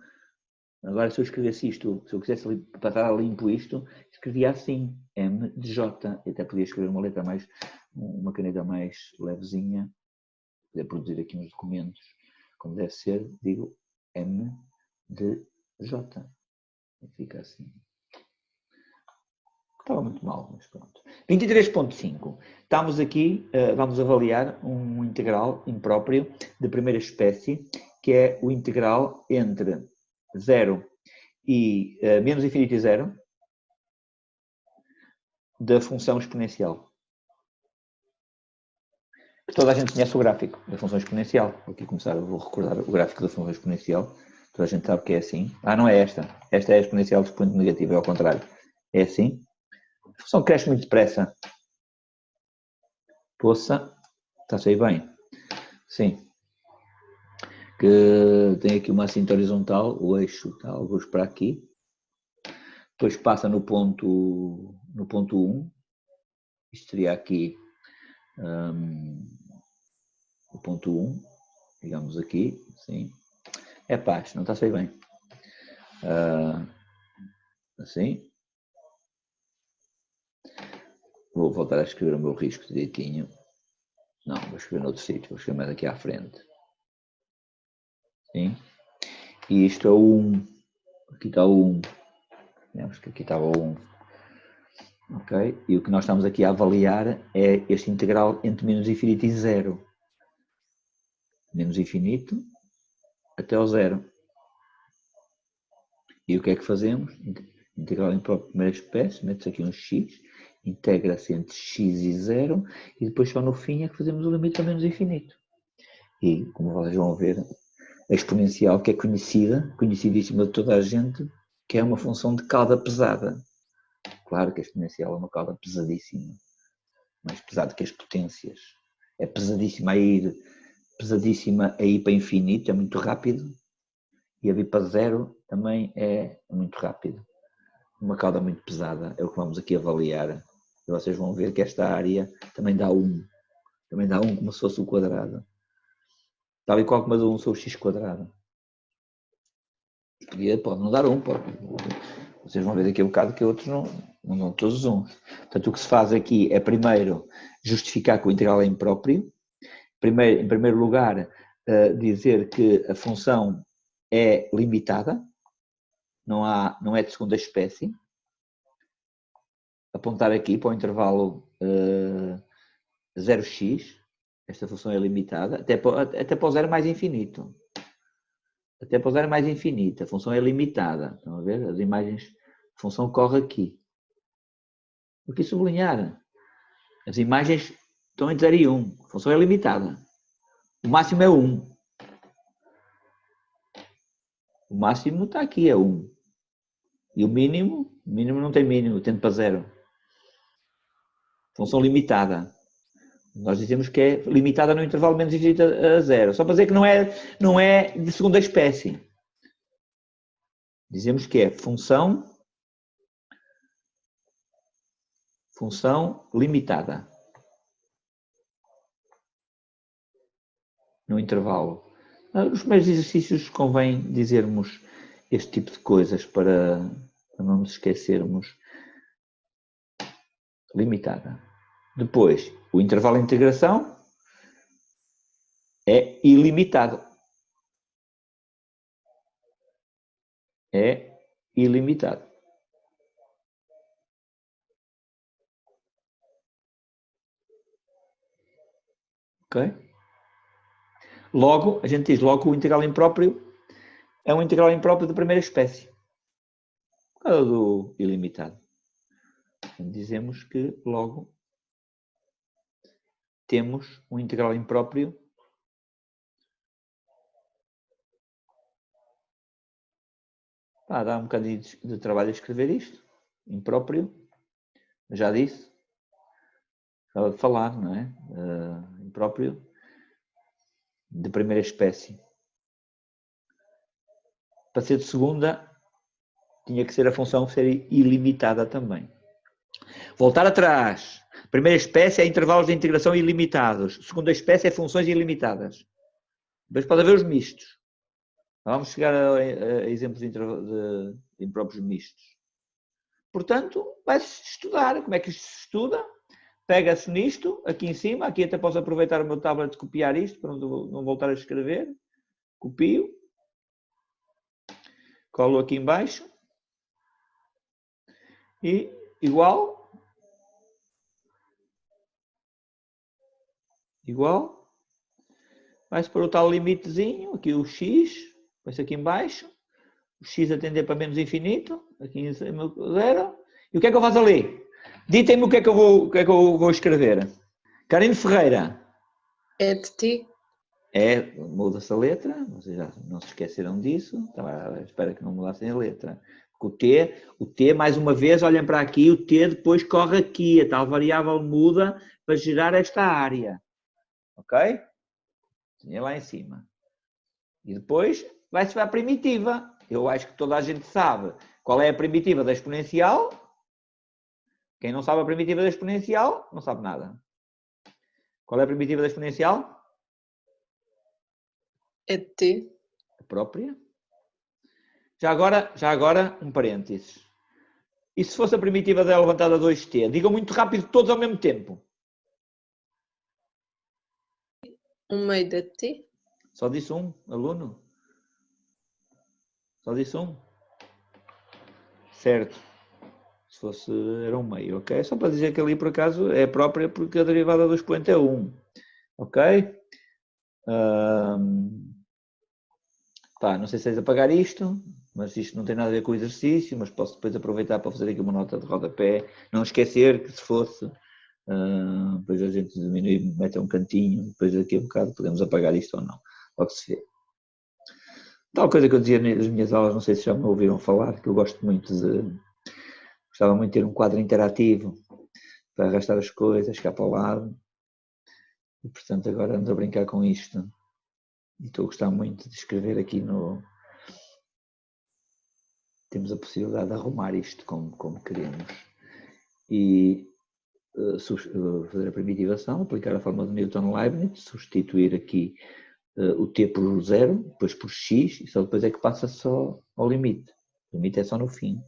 Agora, se eu escrevesse isto, se eu quisesse para estar limpo isto, escrevia assim, M de J. Eu até podia escrever uma caneta mais levezinha, podia produzir aqui uns documentos, como deve ser, digo M de J. E fica assim. Estava muito mal, mas pronto. 23.5. Estamos aqui, vamos avaliar um integral impróprio de primeira espécie, que é o integral entre 0 e menos infinito e 0 da função exponencial. Toda a gente conhece o gráfico da função exponencial. Vou aqui começar, vou recordar o gráfico da função exponencial. Toda a gente sabe que é assim. Não é esta. Esta é a exponencial do expoente negativo, é ao contrário. É assim. A função cresce muito depressa. Poça, está-se aí bem? Sim. Que tem aqui uma cinta horizontal, o eixo está alguns para aqui. Depois passa no ponto 1. Isto seria aqui o ponto 1, digamos aqui, sim. É paz, não está-se aí bem. Assim. Vou voltar a escrever o meu risco direitinho. Não, vou escrever noutro sítio, vou escrever mais aqui à frente. Sim. E isto é o 1. Aqui está o 1. Vemos que aqui estava o 1. Ok? E o que nós estamos aqui a avaliar é este integral entre menos infinito e 0. Menos infinito até ao 0. E o que é que fazemos? Integral impróprio de primeira espécie, mete-se aqui um x, integra-se entre x e 0, e depois só no fim é que fazemos o limite a menos infinito. E, como vocês vão ver, a exponencial, que é conhecidíssima de toda a gente, que é uma função de cauda pesada. Claro que a exponencial é uma cauda pesadíssima, mais pesada que as potências. É pesadíssima a ir para infinito, é muito rápido, e a vir para 0 também é muito rápido. Uma cauda muito pesada, é o que vamos aqui avaliar. E vocês vão ver que esta área também dá 1. Também dá 1 como se fosse o quadrado. Tal e qual como dá 1 sobre x quadrado. Pode não dar 1, pode. Vocês vão ver daqui a bocado que outros não dão todos 1. Portanto, o que se faz aqui é primeiro justificar que o integral é impróprio. Em primeiro lugar, dizer que a função é limitada, não é de segunda espécie. Apontar aqui para o intervalo 0x, esta função é limitada, até para o zero mais infinito. Até para o zero mais infinito, a função é limitada. Estão a ver? As imagens, a função corre aqui. Vou aqui sublinhar. As imagens estão entre 0 e 1. A função é limitada. O máximo é 1. O máximo está aqui, é 1. E o mínimo não tem mínimo, tende para 0. Função limitada. Nós dizemos que é limitada no intervalo menos infinito a 0. Só para dizer que não é de segunda espécie. Dizemos que é função limitada. No intervalo. Nos primeiros exercícios convém dizermos este tipo de coisas para não nos esquecermos. Limitada. Depois, o intervalo de integração é ilimitado. É ilimitado. Ok? Logo, a gente diz logo que o integral impróprio é um integral impróprio de primeira espécie. Por causa do ilimitado. Dizemos que logo temos um integral impróprio dá um bocadinho de trabalho a escrever isto. Impróprio. Já disse. Estava de falar, não é? Impróprio de primeira espécie. Para ser de segunda, tinha que ser a função ser ilimitada também. Voltar atrás. Primeira espécie é intervalos de integração ilimitados. Segunda espécie é funções ilimitadas. Depois pode haver os mistos. Vamos chegar a exemplos de impróprios mistos. Portanto, vai-se estudar. Como é que isto se estuda? Pega-se nisto, aqui em cima. Aqui até posso aproveitar o meu tablet de copiar isto, para não voltar a escrever. Copio. Colo aqui em baixo. E igual. Vai-se para o tal limitezinho, aqui o x, vai-se aqui em baixo, o x a tender para menos infinito, aqui em cima 0. E o que é que eu faço ali? Ditem-me o que é que eu vou escrever. Karine Ferreira. É de ti. Muda-se a letra, vocês já não se esqueceram disso, espero que não mudassem a letra. Porque o T, mais uma vez, olhem para aqui, o T depois corre aqui, a tal variável muda para gerar esta área. Ok? Tinha lá em cima. E depois vai-se para a primitiva. Eu acho que toda a gente sabe qual é a primitiva da exponencial. Quem não sabe a primitiva da exponencial, não sabe nada. Qual é a primitiva da exponencial? É de ti. A própria. Já agora, um parênteses. E se fosse a primitiva da levantada 2t? Digam muito rápido todos ao mesmo tempo. Um meio de ti. Só disse um, aluno? Só disse um? Certo. Se fosse, era um meio, ok? Só para dizer que ali, por acaso, é própria porque a derivada do expoente é 1. Ok? Não sei se é apagar isto, mas isto não tem nada a ver com o exercício, mas posso depois aproveitar para fazer aqui uma nota de rodapé. Não esquecer que se fosse... depois a gente diminui, mete um cantinho, depois daqui a um bocado podemos apagar isto ou não, logo se vê. Tal coisa que eu dizia nas minhas aulas, não sei se já me ouviram falar, que eu gosto muito gostava muito de ter um quadro interativo para arrastar as coisas cá para o lado, e portanto agora ando a brincar com isto, e estou a gostar muito de escrever aqui temos a possibilidade de arrumar isto como queremos, e fazer a primitivação, aplicar a fórmula de Newton-Leibniz, substituir aqui o t por 0, depois por x, e só depois é que passa só ao limite. O limite é só no fim.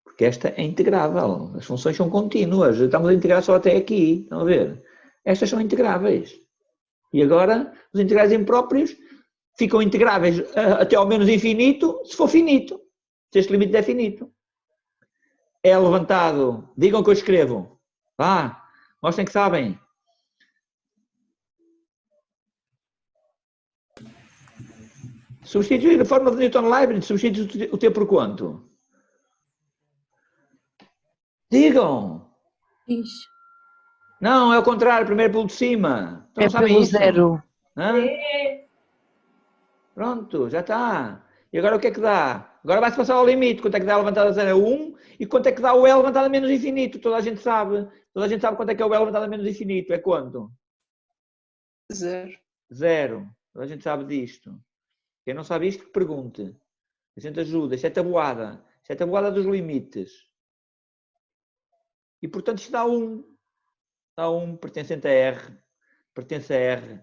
Porque esta é integrável. As funções são contínuas. Estamos a integrar só até aqui. Estão a ver? Estas são integráveis. E agora, os integrais impróprios ficam integráveis até ao menos infinito, se for finito. Se este limite é finito. É levantado, digam que eu escrevo, Vá, mostrem que sabem. Substituir a fórmula de Newton-Leibniz, substituir o T por quanto? Digam! X. Não, é o contrário, primeiro pelo de cima. Então não sabem pelo isso? zero. Hã? Pronto, já está. E agora o que é que dá? Agora vai-se passar ao limite. Quanto é que dá a levantada a zero? É 1. E quanto é que dá o E levantado a menos infinito? Toda a gente sabe. Toda a gente sabe quanto é que é o E levantado a menos infinito. É quanto? 0. 0. Toda a gente sabe disto. Quem não sabe isto, que pergunte. A gente ajuda. Isto é tabuada. Isto é tabuada dos limites. E portanto isto dá 1. Dá 1 pertencente a R. Pertence a R.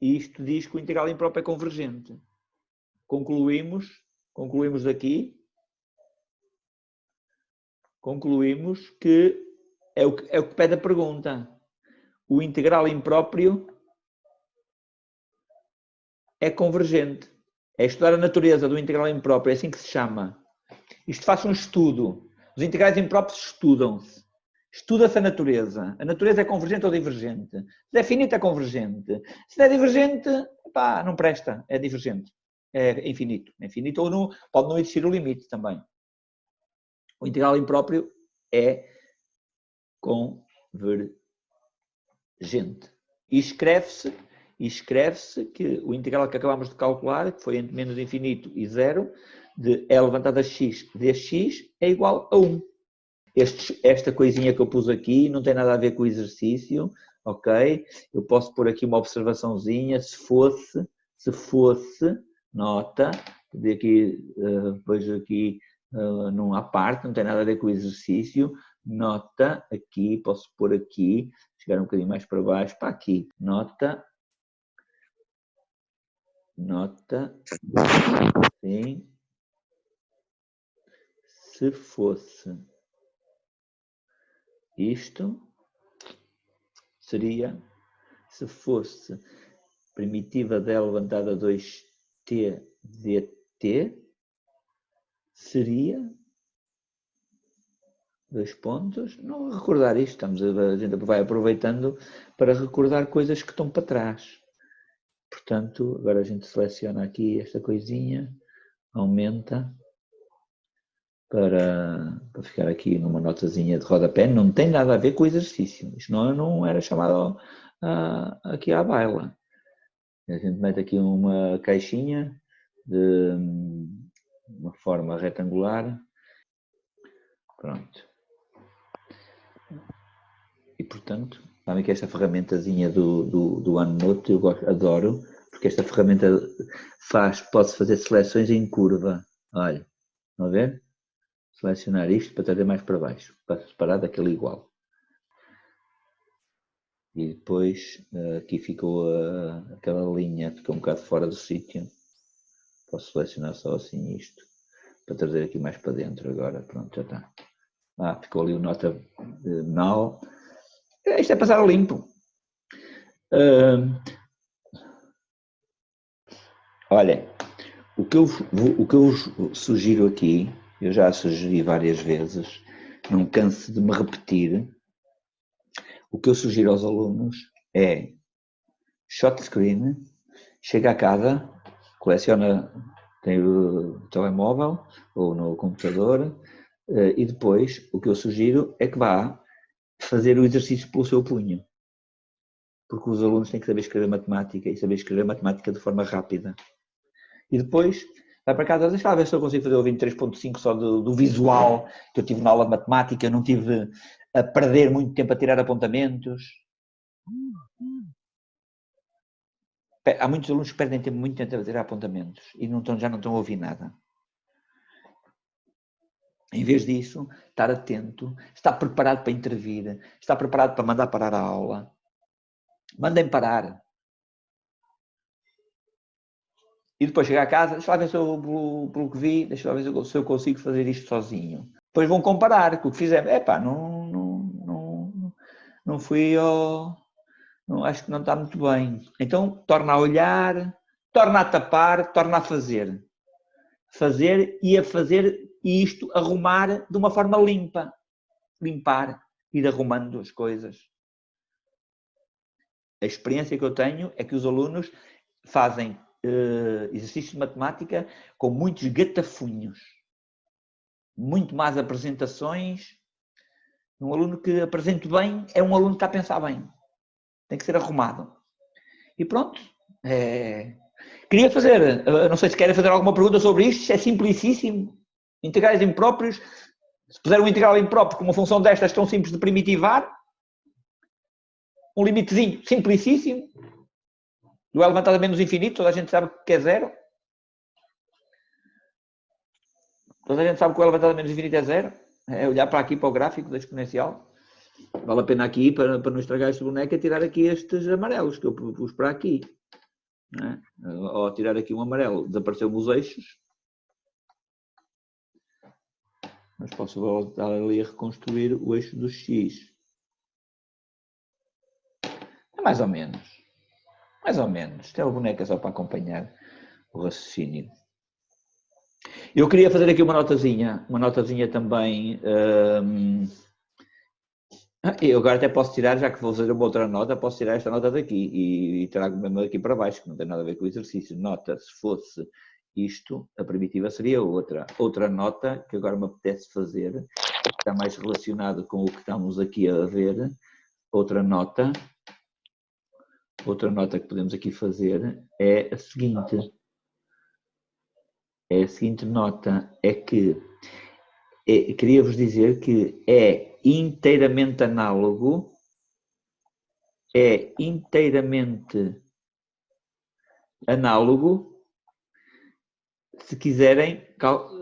E isto diz que o integral impróprio é convergente. Concluímos aqui. Concluímos que é o que pede a pergunta. O integral impróprio é convergente. É estudar a natureza do integral impróprio, é assim que se chama. Isto faz um estudo. Os integrais impróprios estudam-se. Estuda-se a natureza. A natureza é convergente ou divergente? Se é finito, é convergente. Se é divergente, pá, não presta, é divergente. É infinito. É infinito ou não, pode não existir o limite também. O integral impróprio é convergente. E escreve-se que o integral que acabamos de calcular, que foi entre menos infinito e 0, de E elevado a x dx é igual a 1. Esta coisinha que eu pus aqui não tem nada a ver com o exercício, ok? Eu posso pôr aqui uma observaçãozinha, se fosse, nota, vejo aqui num à parte, não tem nada a ver com o exercício, nota aqui, posso pôr aqui, chegar um bocadinho mais para baixo, para aqui, nota, sim, se fosse isto, seria, se fosse primitiva de L levantada a 2t dt, seria, dois pontos, não recordar isto, a gente vai aproveitando para recordar coisas que estão para trás. Portanto, agora a gente seleciona aqui esta coisinha, aumenta, para ficar aqui numa notazinha de rodapé, não tem nada a ver com o exercício, isto não era chamado aqui à baila. A gente mete aqui uma caixinha de uma forma retangular, pronto. E portanto, sabem que esta ferramentazinha do OneNote eu adoro, porque esta ferramenta pode-se fazer seleções em curva, olha, estão a ver? Selecionar isto para trazer mais para baixo, para separar daquele igual. E depois aqui ficou aquela linha, ficou um bocado fora do sítio. Posso selecionar só assim isto, para trazer aqui mais para dentro agora. Pronto, já está. Ficou ali o nota null. Isto é passar a limpo. Olha, o que eu sugiro aqui, eu já sugeri várias vezes, não canso de me repetir, o que eu sugiro aos alunos é shot screen, chega a casa, coleciona, tem o telemóvel ou no computador e depois o que eu sugiro é que vá fazer o exercício pelo seu punho. Porque os alunos têm que saber escrever matemática e saber escrever matemática de forma rápida. E depois vai para casa, deixa lá ver se eu consigo fazer o 23.5 só do visual, que eu tive na aula de matemática, eu não tive a perder muito tempo a tirar apontamentos. Há muitos alunos que perdem muito tempo a tirar apontamentos e já não estão a ouvir nada. Em vez disso, estar atento, estar preparado para intervir, estar preparado para mandar parar a aula. Mandem parar. E depois chegar a casa, deixa lá ver se eu, pelo que vi, deixa lá ver se eu consigo fazer isto sozinho. Depois vão comparar com o que fizeram. Não fui ao... Não, acho que não está muito bem. Então, torna a olhar, torna a tapar, torna a fazer. Fazer e a fazer isto, arrumar de uma forma limpa. Limpar. ir arrumando as coisas. A experiência que eu tenho é que os alunos fazem exercícios de matemática com muitos gatafunhos. Muito mais apresentações. Um aluno que apresente bem é um aluno que está a pensar bem. Tem que ser arrumado. E pronto. Queria fazer, não sei se querem fazer alguma pergunta sobre isto, é simplicíssimo. Integrais impróprios, se puser um integral impróprio com uma função destas tão simples de primitivar, um limitezinho simplicíssimo, do E levantado a menos infinito, toda a gente sabe que é zero. Toda a gente sabe que o E levantado a menos infinito é zero. É olhar para aqui, para o gráfico da exponencial. Vale a pena aqui, para não estragar este boneco, é tirar aqui estes amarelos que eu pus para aqui. Não é? Ao tirar aqui um amarelo, desapareceu-me os eixos. Mas posso voltar ali a reconstruir o eixo do X. É mais ou menos. Mais ou menos. Tem o boneco só para acompanhar o raciocínio. Eu queria fazer aqui uma notazinha também. Eu agora até posso tirar, já que vou fazer uma outra nota, posso tirar esta nota daqui e trago mesmo aqui para baixo, que não tem nada a ver com o exercício. Nota, se fosse isto, a primitiva seria outra. Outra nota que agora me apetece fazer, que está mais relacionado com o que estamos aqui a ver. Outra nota que podemos aqui fazer é a seguinte. A seguinte nota é que queria-vos dizer que é inteiramente análogo, se quiserem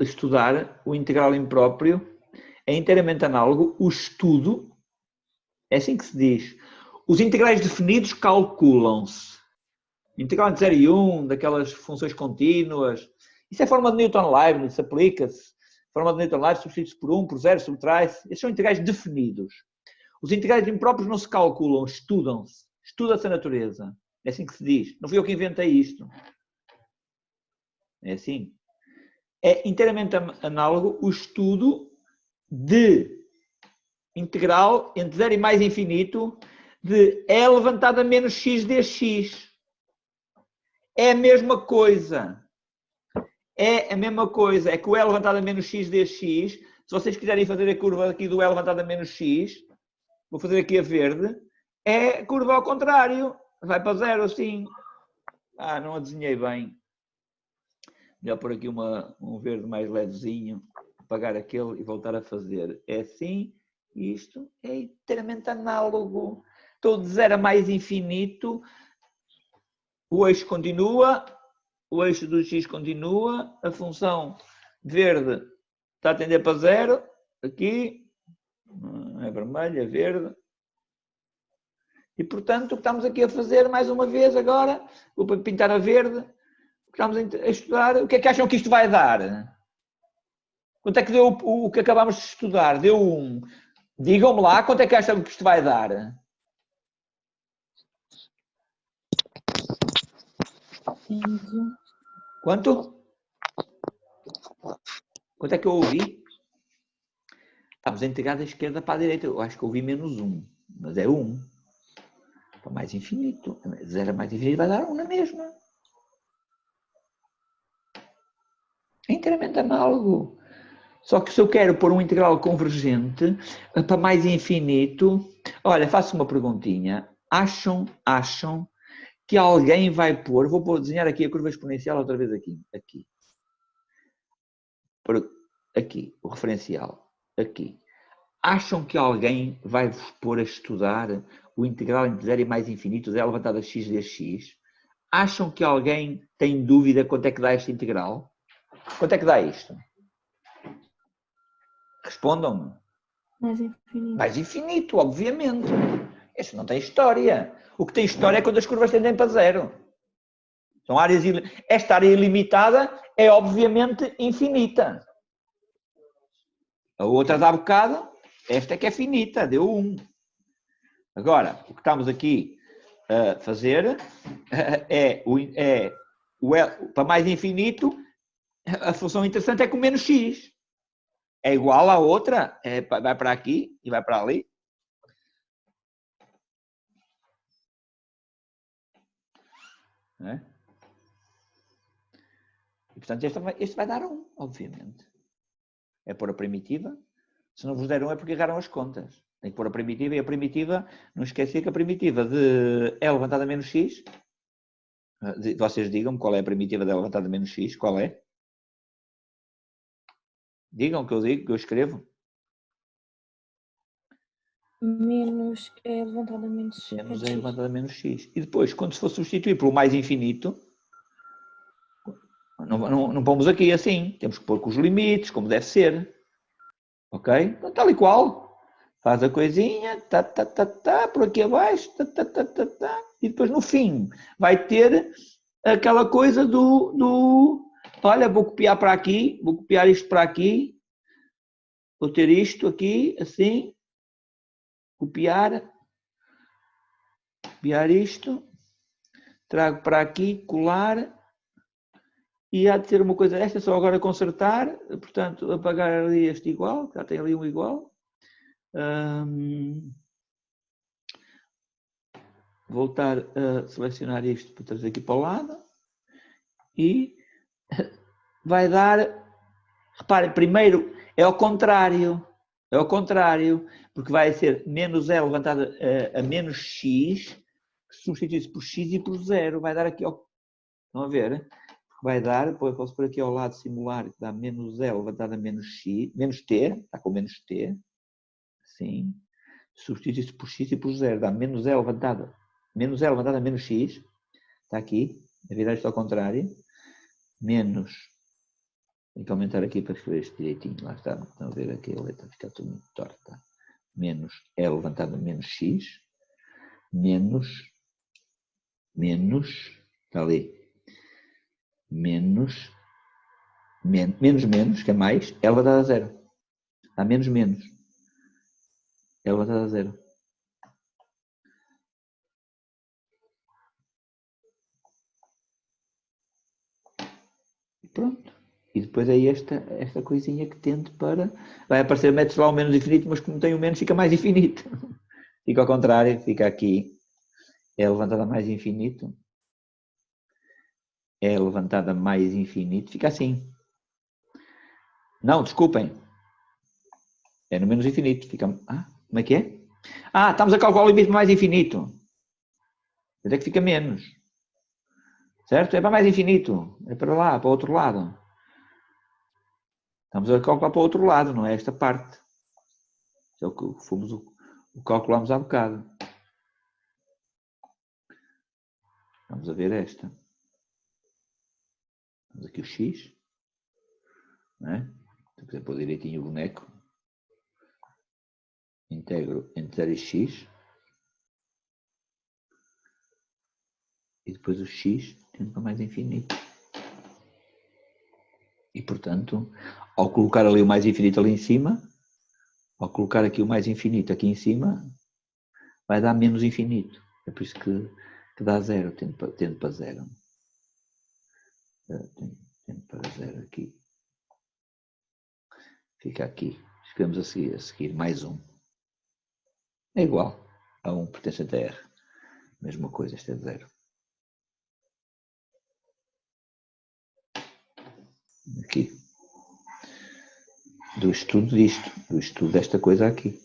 estudar o integral impróprio, é inteiramente análogo o estudo, é assim que se diz, os integrais definidos calculam-se. Integral entre 0 e 1, daquelas funções contínuas, isso é forma de Newton-Leibniz, aplica-se. Forma de Newton-Leibniz substitui-se por 1, por 0, subtrai-se. Esses são integrais definidos. Os integrais impróprios não se calculam, estudam-se. Estuda-se a natureza. É assim que se diz. Não fui eu que inventei isto. É assim. É inteiramente análogo o estudo de integral entre 0 e mais infinito de E levantado a menos x dx. É a mesma coisa. É a mesma coisa. É que o E levantado a menos x dx, se vocês quiserem fazer a curva aqui do E levantado a menos x, vou fazer aqui a verde, é curva ao contrário. Vai para zero assim. Não a desenhei bem. Melhor pôr aqui um verde mais levezinho, apagar aquele e voltar a fazer. É assim. Isto é inteiramente análogo. Estou de 0 a mais infinito. O eixo continua. O eixo do x continua. A função verde está a tender para zero. Aqui. É vermelho, é verde. E, portanto, o que estamos aqui a fazer, mais uma vez agora, vou pintar a verde, o que estamos a estudar, o que é que acham que isto vai dar? Quanto é que deu o que acabámos de estudar? Deu 1. Digam-me lá, quanto é que acham que isto vai dar? Quanto? Quanto é que eu ouvi? Estamos a integrar da esquerda para a direita. Eu acho que ouvi menos 1, mas é 1. Para mais infinito. 0 a mais infinito vai dar 1 na mesma. É inteiramente análogo. Só que se eu quero pôr um integral convergente para mais infinito, olha, faço uma perguntinha. Acham que alguém vai pôr, vou desenhar aqui a curva exponencial outra vez aqui. Aqui, o referencial. Aqui. Acham que alguém vai vos pôr a estudar o integral entre 0 e mais infinito, 0 elevado a x dx? Acham que alguém tem dúvida quanto é que dá este integral? Quanto é que dá isto? Respondam-me. Mais infinito. Mais infinito, obviamente. Este não tem história. O que tem história é quando as curvas tendem para zero. São áreas Esta área ilimitada é obviamente infinita. A outra dá bocado, esta é que é finita, deu 1. Agora, o que estamos aqui a fazer para mais infinito, a função interessante é com menos x. É igual à outra, vai para aqui e vai para ali. Não é? E, portanto, este vai dar 1, obviamente. É pôr a primitiva. Se não vos der 1 é porque erraram as contas. Tem que pôr a primitiva e a primitiva, não esquecer que a primitiva de E levantada a menos x, vocês digam-me qual é a primitiva de E levantada a menos x, qual é? Digam que eu digo, que eu escrevo. Menos é levantado a menos x. Menos é levantado a menos x. E depois, quando se for substituir pelo mais infinito, não pomos aqui assim. Temos que pôr com os limites, como deve ser. Ok? Então, tal e qual. Faz a coisinha, por aqui abaixo, e depois no fim vai ter aquela coisa olha, vou copiar para aqui, vou copiar isto para aqui, vou ter isto aqui, assim, copiar isto, trago para aqui, colar, e há de ter uma coisa desta, só agora consertar, portanto, apagar ali este igual, já tem ali um igual. Voltar a selecionar isto para trazer aqui para o lado e vai dar, reparem, primeiro é ao contrário, porque vai ser menos E levantado a menos X, que substitui-se por X e por 0, vai dar aqui ao, estão a ver? Vai dar, depois posso pôr aqui ao lado simular, que dá menos E levantado a menos X, menos T, está com menos T, assim. Substitui-se por x e por 0, dá menos E levantado a menos x, está aqui, a virar isto ao contrário, menos, tenho que aumentar aqui para escrever isto direitinho, lá está, estão a ver aqui a letra, fica tudo muito torta, menos E levantado a menos x, menos, está ali, menos, que é mais, E levantado a 0, dá menos, E levantado a 0. Pronto. E depois é esta coisinha que tende para... Vai aparecer, metes lá o menos infinito, mas como tem o menos fica mais infinito. Fica ao contrário, fica aqui. É levantada mais infinito. É levantada mais infinito. Fica assim. Não, desculpem. É no menos infinito. Fica... como é que é? Estamos a calcular o limite mais infinito. Até que fica menos. Certo? É para mais infinito. É para lá, para o outro lado. Estamos a calcular para o outro lado, não é esta parte. É o que fomos o calculamos há bocado. Vamos a ver esta. Temos aqui o x. Não é? Se quiser pôr direitinho o boneco. Integro entre 0 e x. E depois o x tende para mais infinito. E, portanto, ao colocar ali o mais infinito ali em cima, ao colocar aqui o mais infinito aqui em cima, vai dar menos infinito. É por isso que dá 0, tende para 0. Tende para 0 aqui. Fica aqui. Escrevemos a seguir mais 1. É igual a 1 pertencente a R. Mesma coisa, este é 0. Aqui. Do estudo disto. Do estudo desta coisa aqui.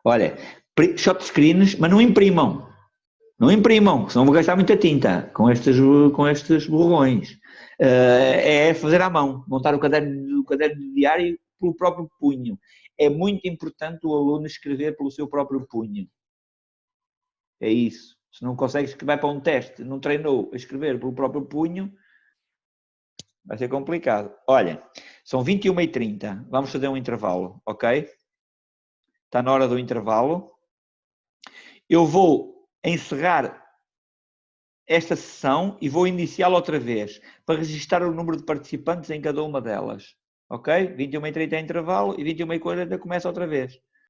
Olha, shot screens, mas não imprimam. Não imprimam, senão vou gastar muita tinta com estes borrões. É fazer à mão, montar o caderno de diário pelo próprio punho. É muito importante o aluno escrever pelo seu próprio punho. É isso. Se não consegue escrever para um teste, não treinou a escrever pelo próprio punho, vai ser complicado. Olha, são 21h30, vamos fazer um intervalo, ok? Está na hora do intervalo. Eu vou encerrar esta sessão e vou iniciá-la outra vez, para registrar o número de participantes em cada uma delas. Ok? 21h30 é intervalo e 21h40 começa outra vez.